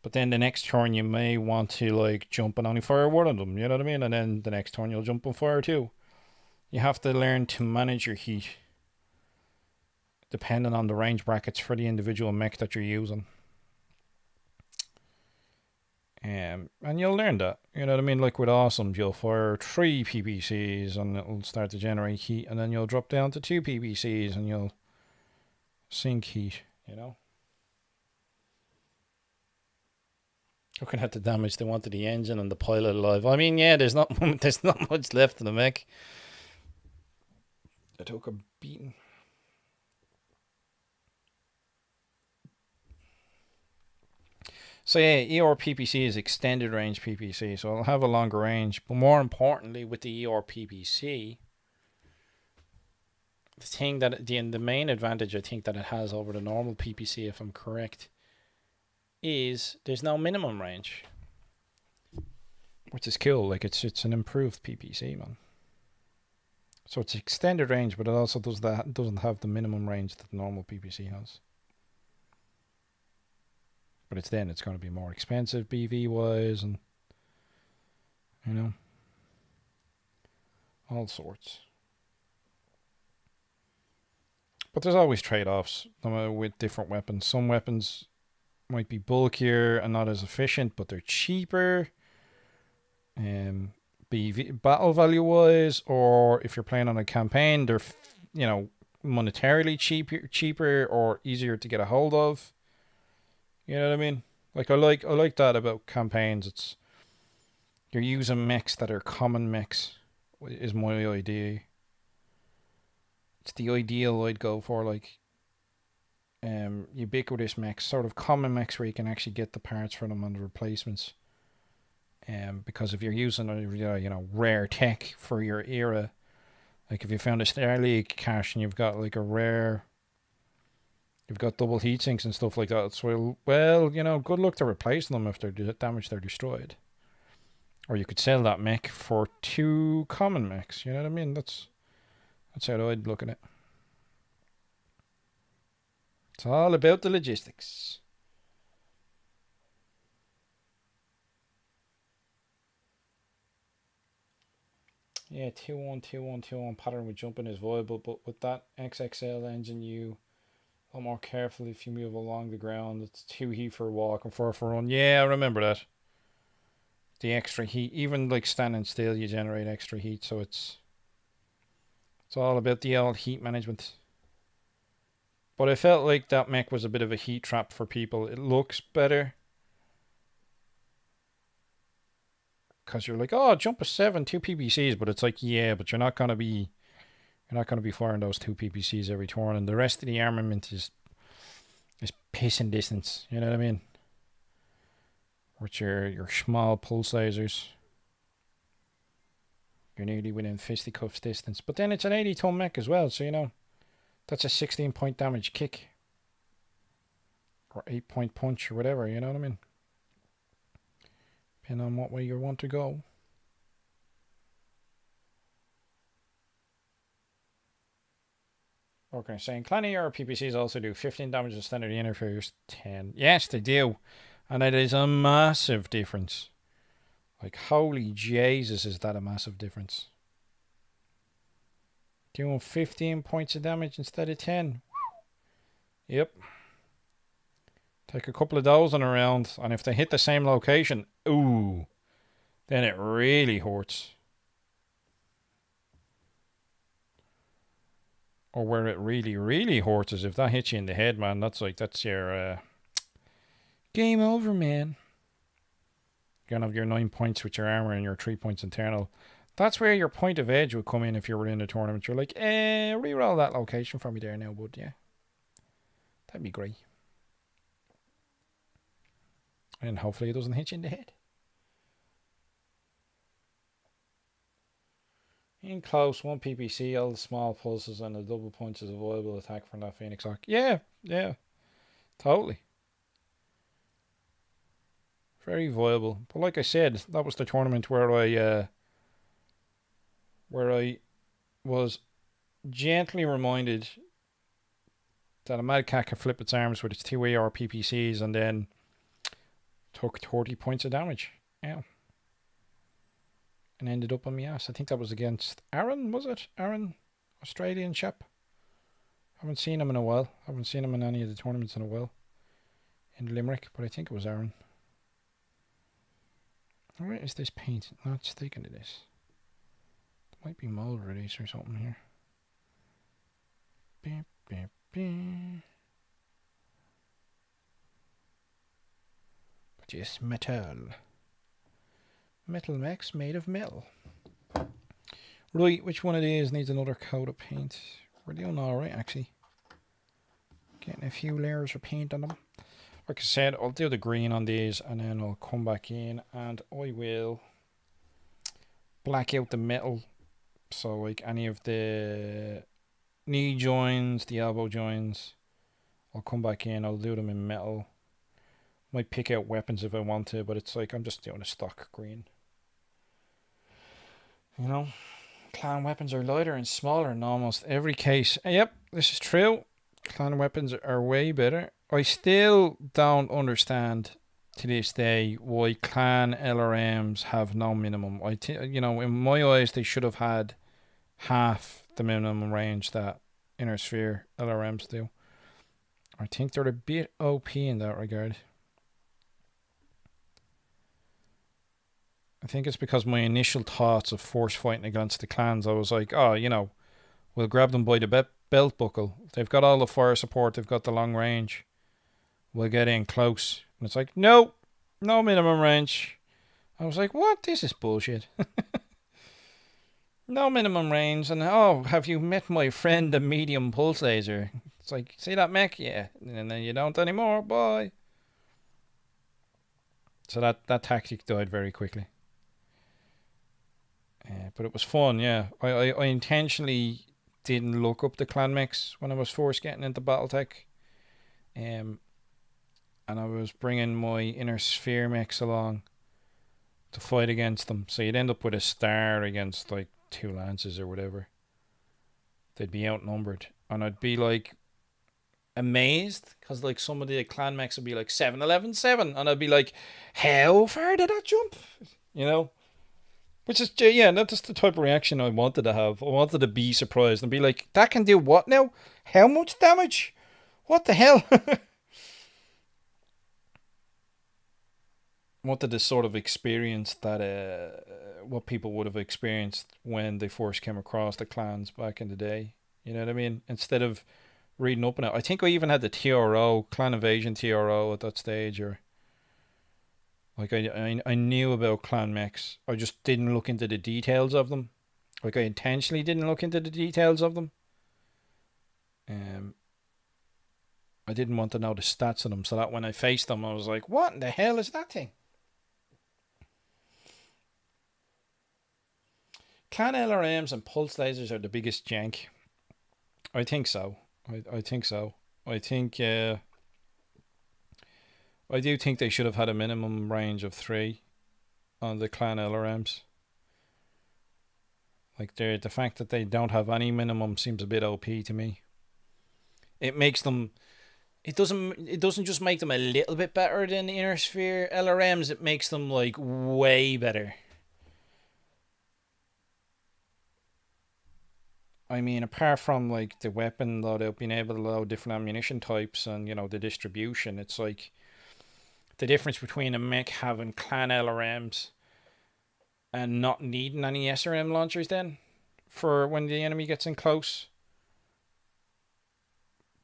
[SPEAKER 1] But then the next turn you may want to like jump and only fire one of them. You know what I mean? And then the next turn you'll jump and fire 2. You have to learn to manage your heat depending on the range brackets for the individual mech that you're using. And you'll learn that. You know what I mean? Like with Awesomes, you'll fire 3 PPCs and it'll start to generate heat. And then you'll drop down to 2 PPCs and you'll sink heat, you know? Looking at the damage they want to the engine and the pilot alive. I mean, yeah, there's not much left in the mech. I took a beating. So yeah, ERPPC is extended range PPC, so it'll have a longer range. But more importantly, with the ERPPC, the thing that the main advantage I think that it has over the normal PPC, if I'm correct, is there's no minimum range, which is cool. Like it's an improved PPC, man. So it's extended range, but it also doesn't have the minimum range that the normal PPC has. But it's going to be more expensive BV wise, and you know, all sorts. But there's always trade-offs with different weapons. Some weapons might be bulkier and not as efficient, but they're cheaper. BV battle value wise, or if you're playing on a campaign, they're monetarily cheaper or easier to get a hold of. You know what I mean? Like I like that about campaigns. It's you're using mechs that are common mechs is my idea. It's the ideal I'd go for, like ubiquitous mechs, sort of common mechs where you can actually get the parts for them and the replacements. Because if you're using a rare tech for your era, Like if you found a Star League cache and you've got like a rare, you've got double heat sinks and stuff like that. So well, you know, good luck to replacing them if they're damaged, they're destroyed. Or you could sell that mech for 2 common mechs. You know what I mean? That's how I'd look at it. It's all about the logistics. Yeah, 2-1 pattern with jumping is viable, but with that XXL engine, you are more careful if you move along the ground. It's 2 heat for a walk and 4 for a run. Yeah, I remember that. The extra heat, even like standing still, you generate extra heat, so it's all about the old heat management. But I felt like that mech was a bit of a heat trap for people. It looks better because you're like, oh, jump a 7, 2 PPCs, but it's like, yeah, but you're not gonna be firing those 2 PPCs every turn, and the rest of the armament is pissing distance. You know what I mean? With your small pulsizers, you're nearly within fisticuffs distance. But then it's an 80-ton mech as well, so you know that's a 16-point damage kick or 8-point punch or whatever. You know what I mean? Depending on what way you want to go. Okay, saying Clanny or PPCs also do 15 damage to standard interferes 10. Yes, they do. And it is a massive difference. Like, holy Jesus, is that a massive difference. Doing 15 points of damage instead of 10. Yep. Take a couple of those on a round, and if they hit the same location, ooh, then it really hurts. Or where it really, really hurts is if that hits you in the head, man. That's your game over, man. You're gonna have your 9 points with your armor and your 3 points internal. That's where your point of edge would come in if you were in the tournament. You're like, reroll that location for me there now, bud. Yeah, that'd be great. And hopefully it doesn't hit you in the head. In close, 1 PPC, all the small pulses and the double punch is a viable attack from that Phoenix Hawk. Yeah, totally. Very viable. But like I said, that was the tournament where I was gently reminded that a Mad Cat could flip its arms with its 2 AR PPCs and then took 30 points of damage. Yeah. And ended up on my ass. I think that was against Aaron, was it? Aaron, Australian chap. Haven't seen him in a while. Haven't seen him in any of the tournaments in a while. In Limerick, but I think it was Aaron. Where is this paint not sticking to this? There might be mold release or something here. Beep, beep, beep. But just metal. Metal mechs made of metal. Right, which one of these needs another coat of paint? We're doing alright, actually. Getting a few layers of paint on them. Like I said, I'll do the green on these and then I'll come back in and I will black out the metal. So like any of the knee joins, the elbow joins, I'll come back in, I'll do them in metal. Might pick out weapons if I want to, but it's like I'm just doing a stock green. You know, clan weapons are lighter and smaller in almost every case. Yep, this is true. Clan weapons are way better. I still don't understand to this day why clan LRMs have no minimum. You know, in my eyes, they should have had half the minimum range that Inner Sphere LRMs do. I think they're a bit OP in that regard. I think it's because my initial thoughts of force fighting against the clans, I was like, oh, you know, we'll grab them by the belt buckle. They've got all the fire support, they've got the long range. We'll get in close. And it's like, no minimum range. I was like, what? This is bullshit. No minimum range. And oh, have you met my friend, the medium pulse laser? It's like, see that mech? Yeah. And then you don't anymore. Bye. So that tactic died very quickly. But it was fun, yeah. I intentionally didn't look up the clan mechs when I was first getting into Battletech. Um, and I was bringing my inner sphere mechs along to fight against them. So you'd end up with a star against like two lances or whatever. They'd be outnumbered. And I'd be like amazed because like some of the clan mechs would be like 7-11-7. And I'd be like, how far did that jump? You know? Which is, yeah, that's the type of reaction I wanted to have. I wanted to be surprised and be like, that can do what now? How much damage? What the hell? Wanted to sort of experience that, what people would have experienced when they first came across the clans back in the day. You know what I mean? Instead of reading up on it. I think I even had the TRO, Clan Invasion TRO at that stage, or like I knew about clan mechs. I just didn't look into the details of them. Like I intentionally didn't look into the details of them. Um, I didn't want to know the stats of them, so that when I faced them, I was like, "What in the hell is that thing?" Clan LRMs and pulse lasers are the biggest jank. I think so. I think so. I think I do think they should have had a minimum range of 3 on the clan LRMs. Like the fact that they don't have any minimum seems a bit OP to me. It makes them. It doesn't just make them a little bit better than the inner sphere LRMs. It makes them like way better. I mean, apart from like the weapon loadout, being able to load different ammunition types and the distribution, it's like the difference between a mech having clan LRMs and not needing any SRM launchers then for when the enemy gets in close.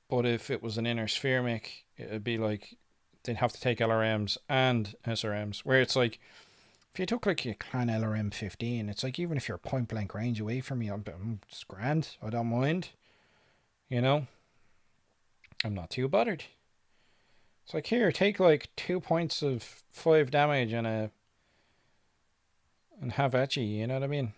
[SPEAKER 1] But if it was an inner sphere mech, it'd be like they'd have to take LRMs and SRMs. Where it's like if you took like a clan LRM 15, it's like even if you're point blank range away from me, it's grand. I don't mind. You know, I'm not too bothered. It's like here, take like 2 points of 5 damage and have at you. You know what I mean?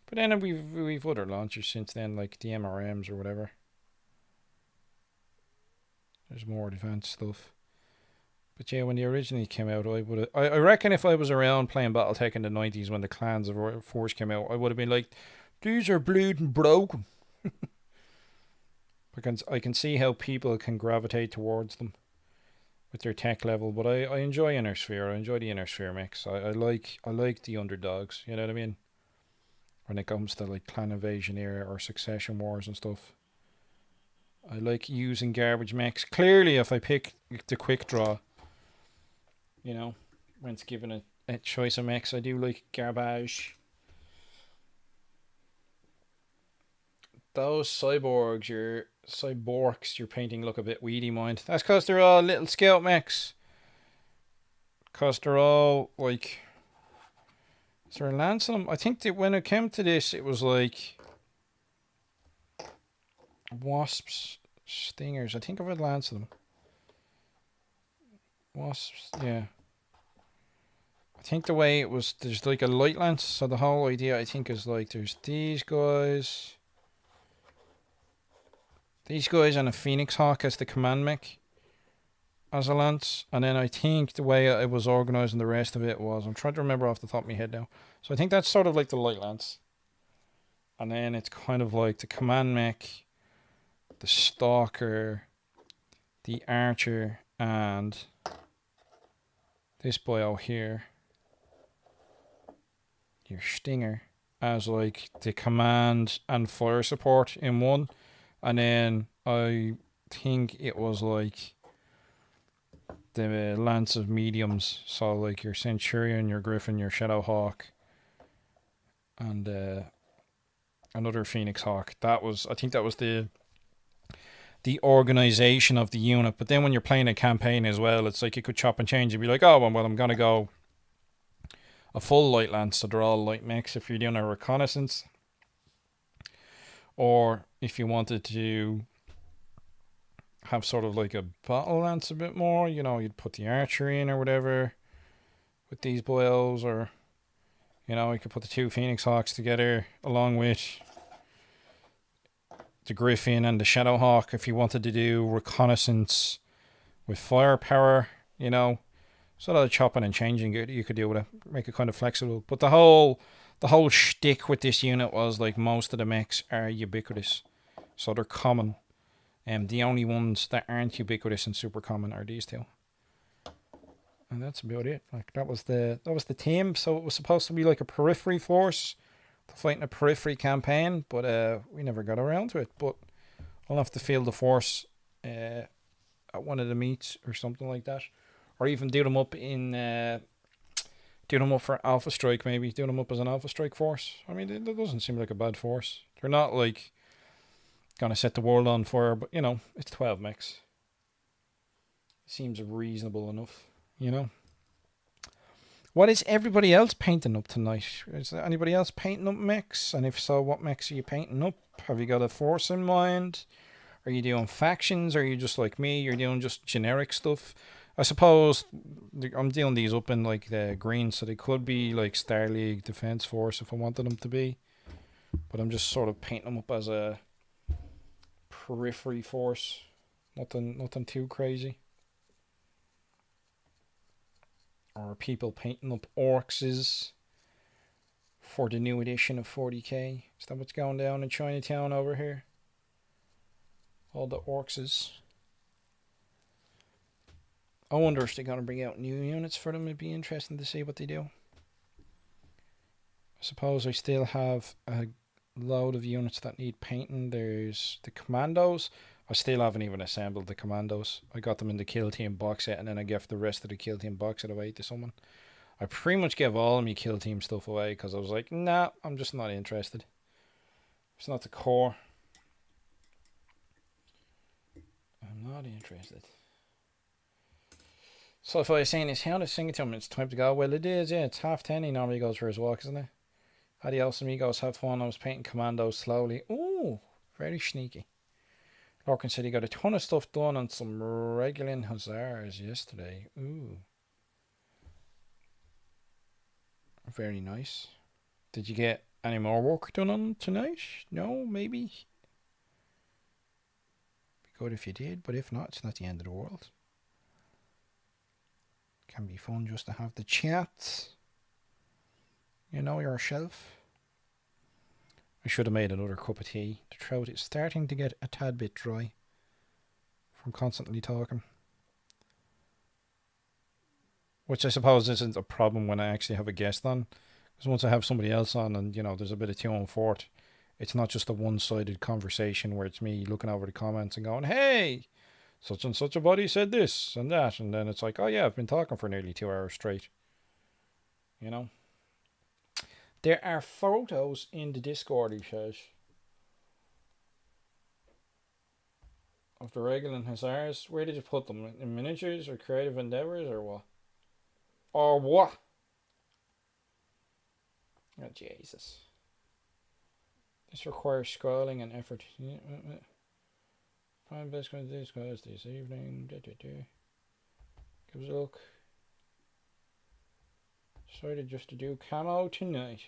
[SPEAKER 1] But then we've other launchers since then, like the MRMs or whatever. There's more advanced stuff. But yeah, when they originally came out, I reckon if I was around playing BattleTech in the 90s when the clans of Force came out, I would have been like, these are bleeding broken. Because I can see how people can gravitate towards them with their tech level, but I enjoy Inner Sphere. I enjoy the Inner Sphere mix. I like the underdogs. You know what I mean? When it comes to like Clan Invasion era or Succession Wars and stuff, I like using garbage mechs. Clearly, if I pick the quick draw, when it's given a choice of mechs, I do like garbage. Those cyborgs, you're painting look a bit weedy, mind. That's because they're all little scout mechs. Because they're all like. Is there a lance on them? I think that when it came to this, it was like wasps, stingers. I think I've had lance on them. Wasps, yeah. I think the way it was, there's like a light lance. So the whole idea, I think, is like there's these guys. These guys and a Phoenix Hawk as the command mech as a lance. And then I think the way it was organised and the rest of it was, I'm trying to remember off the top of my head now. So I think that's sort of like the light lance. And then it's kind of like the command mech, the stalker, the archer, and this boy out here, your stinger, as like the command and fire support in one. And then I think it was like the lance of mediums. So like your Centurion, your Griffin, your Shadowhawk, and another Phoenix Hawk. I think that was the organization of the unit. But then when you're playing a campaign as well, it's like you could chop and change. You'd be like, oh well, I'm gonna go a full light lance, so they're all light mechs if you're doing a reconnaissance. Or if you wanted to have sort of like a battle lance a bit more, you'd put the archery in or whatever. with these boils, or you know, you could put the two Phoenix Hawks together along with the Griffin and the Shadow Hawk if you wanted to do reconnaissance with firepower, you know. So a lot of chopping and changing you could do with it, make it kind of flexible. But the whole shtick with this unit was like most of the mechs are ubiquitous, so they're common. And the only ones that aren't ubiquitous and super common are these two. And that's about it. Like that was the team. So it was supposed to be like a periphery force to fight in a periphery campaign, but we never got around to it. But I'll have to field the force at one of the meets or something like that, or even do them up in do them up for Alpha Strike. Maybe do them up as an Alpha Strike force. I mean, it doesn't seem like a bad force. They're not like gonna set the world on fire, but you know, it's 12 mechs. Seems reasonable enough, you know. What is everybody else painting up tonight? Is there anybody else painting up mechs? And if so, what mechs are you painting up? Have you got a force in mind? Are you doing factions? Or are you just like me? You're doing just generic stuff? I suppose I'm dealing these up in like the green, so they could be like Star League Defense Force if I wanted them to be. But I'm just sort of painting them up as a periphery force. Nothing too crazy. Or people painting up orcs for the new edition of 40k. Is that what's going down in Chinatown over here? All the orcs. I wonder if they're going to bring out new units for them. It'd be interesting to see what they do. I suppose I still have a load of units that need painting. There's the commandos. I still haven't even assembled the commandos. I got them in the Kill Team box set, and then I gave the rest of the Kill Team box set away to someone. I pretty much gave all of my Kill Team stuff away because I was like, nah, I'm just not interested. It's not the core. I'm not interested. So if I was saying this, how to sing it to him, it's time to go. Well, it is, yeah. It's 10:30. He normally goes for his walk, isn't it? Adios amigos, have fun. I was painting commandos slowly. Ooh, very sneaky. Lorcan said he got a ton of stuff done on some regular hussars yesterday. Ooh. Very nice. Did you get any more work done on tonight? No, maybe. Be good if you did, but if not, it's not the end of the world. Can be fun just to have the chat. You know yourself. I should have made another cup of tea. The throat is starting to get a tad bit dry from constantly talking. Which I suppose isn't a problem when I actually have a guest on. Because once I have somebody else on and, you know, there's a bit of to and forth, it's not just a one-sided conversation where it's me looking over the comments and going, hey, such and such a body said this and that. And then it's like, oh yeah, I've been talking for nearly 2 hours straight. You know? There are photos in the Discord, he says, of the regular hussars. Where did you put them? In miniatures or creative endeavors or what? Or what? Oh, Jesus. This requires scrolling and effort. Find best going to do scrolls this evening. Give us a look. Decided just to do camo tonight.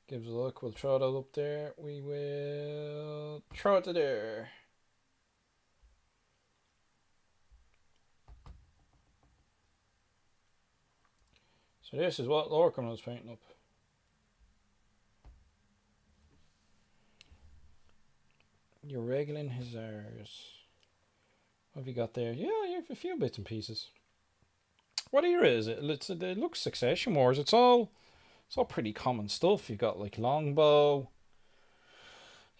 [SPEAKER 1] Gives a look. We'll throw that up there. We will throw it to there. So this is what Lorcan was painting up. Your regular hussars. What have you got there? Yeah, you have a few bits and pieces. What era is it? It looks Succession Wars. It's all pretty common stuff. You've got like longbow,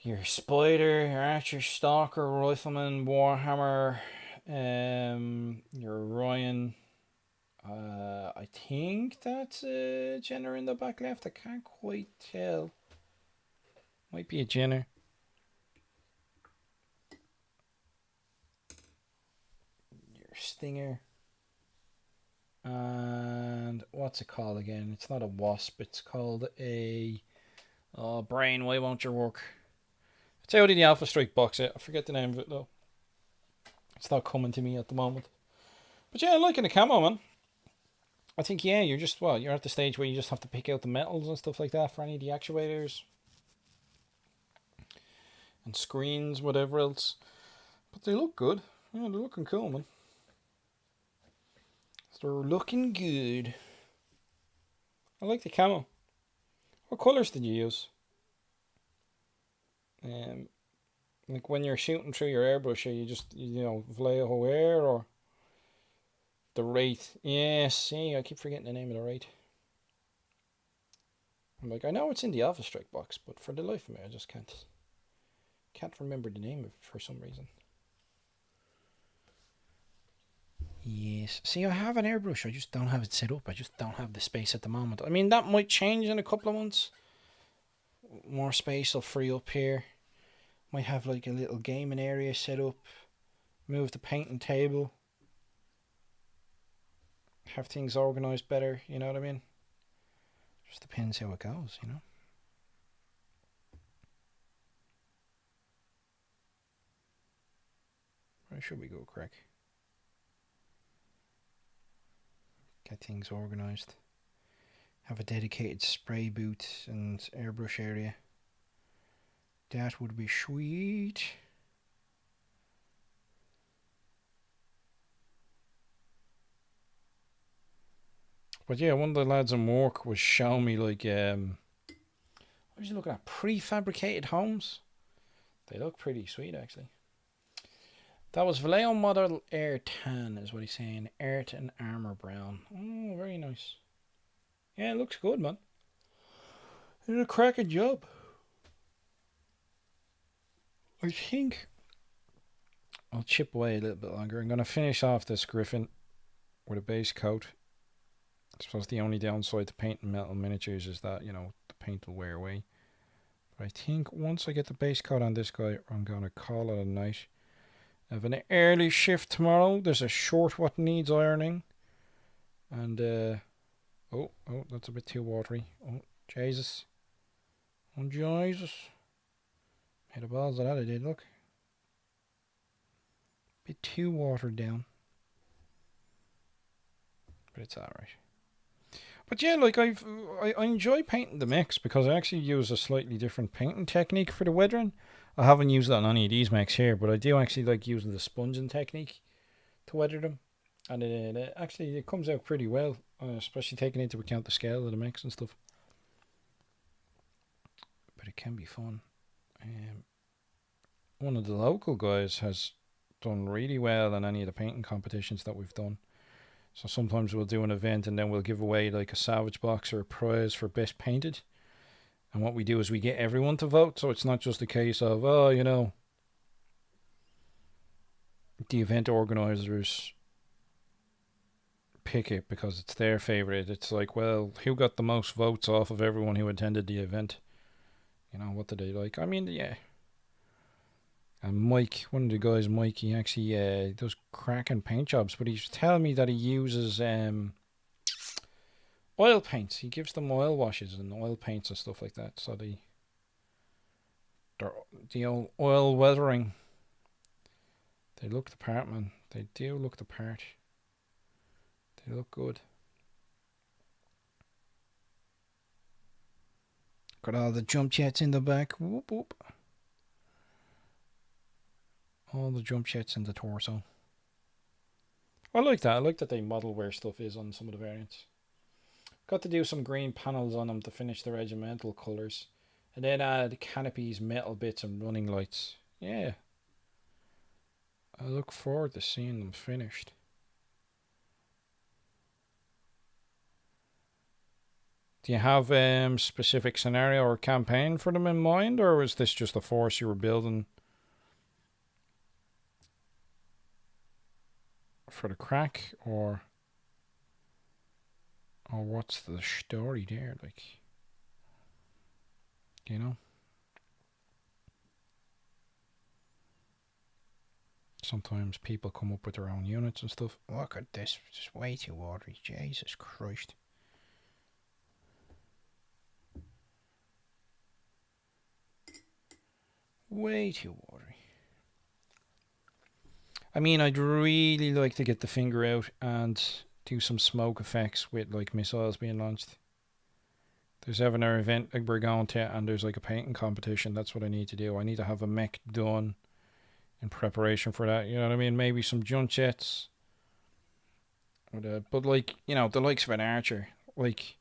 [SPEAKER 1] your spider, your archer, stalker, rifleman, warhammer, your Orion. I think that's a Jenner in the back left. I can't quite tell. Might be a Jenner. Your Stinger. And what's it called again? It's not a wasp. It's called a... Oh, brain, why won't your work? It's out in the Alpha Strike box set. I forget the name of it though. It's not coming to me at the moment. But yeah, I'm liking the camo, man. I think, yeah, you're just, well, you're at the stage where you just have to pick out the metals and stuff like that for any of the actuators and screens, whatever else. But they look good. Yeah, they're looking cool, man. They're looking good. I like the camo. What colours did you use? Like when you're shooting through your airbrush, are you just, Vallejo Air or the Wraith? Yeah, see, I keep forgetting the name of the Wraith. I'm like, I know it's in the Alpha Strike box, but for the life of me, I just can't remember the name of it for some reason. Yes. See, I have an airbrush. I just don't have it set up. I just don't have the space at the moment. I mean, that might change in a couple of months. More space will free up here. Might have like a little gaming area set up. Move the painting table. Have things organised better. You know what I mean? Just depends how it goes, you know? Where should we go, Craig? Get things organised. Have a dedicated spray booth and airbrush area. That would be sweet. But yeah, one of the lads in work was showing me like what was you looking at? Prefabricated homes. They look pretty sweet actually. That was Vallejo Model Air Tan is what he's saying. Earth and Armour Brown. Oh, very nice. Yeah, it looks good, man. They did a cracking job. I think I'll chip away a little bit longer. I'm going to finish off this Griffin with a base coat. I suppose the only downside to painting metal miniatures is that, the paint will wear away. But I think once I get the base coat on this guy, I'm going to call it a night. I have an early shift tomorrow. There's a short what needs ironing. And, oh, that's a bit too watery. Oh, Jesus. Oh, Jesus. Made the balls of that I did, look. Bit too watered down. But it's alright. But yeah, like I enjoy painting the mechs because I actually use a slightly different painting technique for the weathering. I haven't used that on any of these mechs here, but I do actually like using the sponging technique to weather them. And it actually comes out pretty well, especially taking into account the scale of the mechs and stuff. But it can be fun. One of the local guys has done really well in any of the painting competitions that we've done. So sometimes we'll do an event and then we'll give away like a salvage box or a prize for best painted. And what we do is we get everyone to vote. So it's not just a case of, the event organisers pick it because it's their favourite. It's like, well, who got the most votes off of everyone who attended the event? What did they like? I mean, yeah. And Mike, one of the guys, Mike, he actually does cracking paint jobs, but he's telling me that he uses oil paints. He gives them oil washes and oil paints and stuff like that. So the old oil weathering, they look the part, man. They do look the part. They look good. Got all the jump jets in the back. Whoop whoop. All the jump jets in the torso. I like that. I like that they model where stuff is on some of the variants. Got to do some green panels on them to finish the regimental colours. And then add canopies, metal bits and running lights. Yeah. I look forward to seeing them finished. Do you have specific scenario or campaign for them in mind, or was this just a force you were building for the crack, or what's the story there, like, sometimes people come up with their own units and stuff. Look at this, just way too watery. Jesus Christ. Way too watery. I mean, I'd really like to get the finger out and do some smoke effects with like missiles being launched. There's ever an event like we're going to, and there's like a painting competition. That's what I need to do. I need to have a mech done in preparation for that. You know what I mean? Maybe some jump jets. But like, you know, the likes of an archer. Like,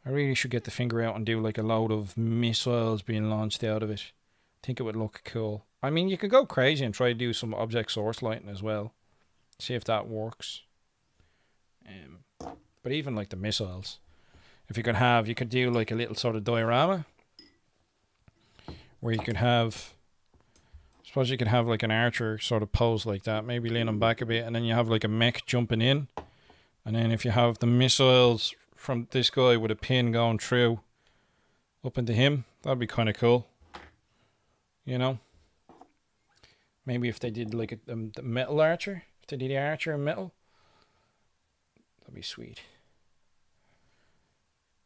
[SPEAKER 1] I really should get the finger out and do like a load of missiles being launched out of it. I think it would look cool. I mean, you could go crazy and try to do some object source lighting as well. See if that works. But even like the missiles, if you could do like a little sort of diorama where you could have, suppose you could have like an archer sort of pose like that, maybe leaning back a bit, and then you have like a mech jumping in, and then if you have the missiles from this guy with a pin going through up into him, that'd be kind of cool. You know, maybe if they did like the metal archer, if they did the archer in metal, that'd be sweet.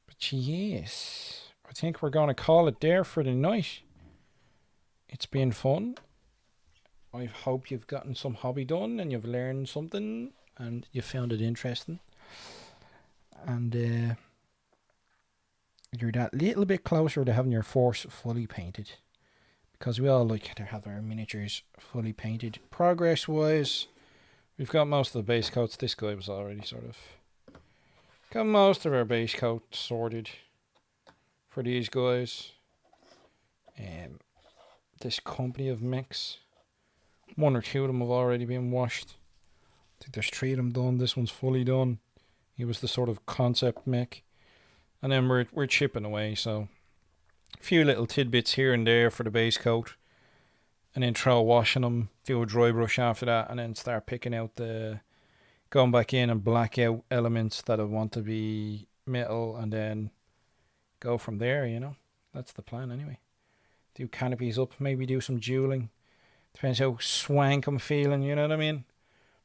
[SPEAKER 1] But yes, I think we're going to call it there for the night. It's been fun. I hope you've gotten some hobby done and you've learned something and you found it interesting. And you're that little bit closer to having your force fully painted. Because we all like to have our miniatures fully painted. Progress wise, we've got most of the base coats. This guy was already sort of got most of our base coat sorted for these guys. This company of mechs, 1 or 2 of them have already been washed. I think there's 3 of them done. This one's fully done. He was the sort of concept mech, and then we're chipping away. So a few little tidbits here and there for the base coat, and then throw washing them, do a dry brush after that, and then start picking out going back in and black out elements that I want to be metal, and then go from there. You know, that's the plan anyway. Do canopies up, maybe do some dueling. Depends how swank I'm feeling, you know what I mean?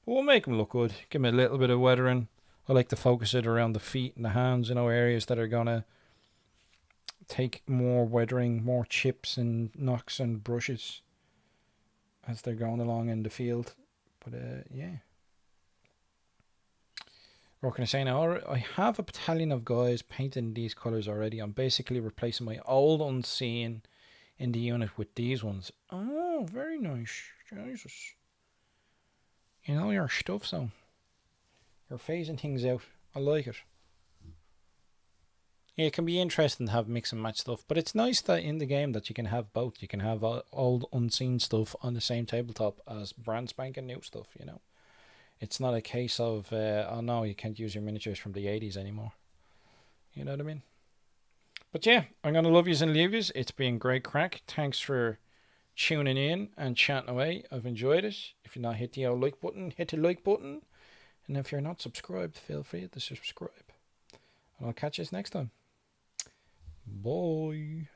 [SPEAKER 1] But we'll make them look good. Give them a little bit of weathering. I like to focus it around the feet and the hands, you know, areas that are going to take more weathering, more chips and knocks and brushes as they're going along in the field. But yeah. What can I say now? I have a battalion of guys painting these colours already. I'm basically replacing my old Unseen in the unit with these ones. Oh, very nice. Jesus. You know your stuff, so you're phasing things out. I like it. Yeah, it can be interesting to have mix and match stuff, but it's nice that in the game that you can have both. You can have old Unseen stuff on the same tabletop as brand spanking new stuff, you know. It's not a case of, oh no, you can't use your miniatures from the 80s anymore. You know what I mean? But yeah, I'm going to love yous and leave yous. It's been great crack. Thanks for tuning in and chatting away. I've enjoyed it. If you're not, hit the old like button, hit the like button. And if you're not subscribed, feel free to subscribe. And I'll catch you next time. Bye.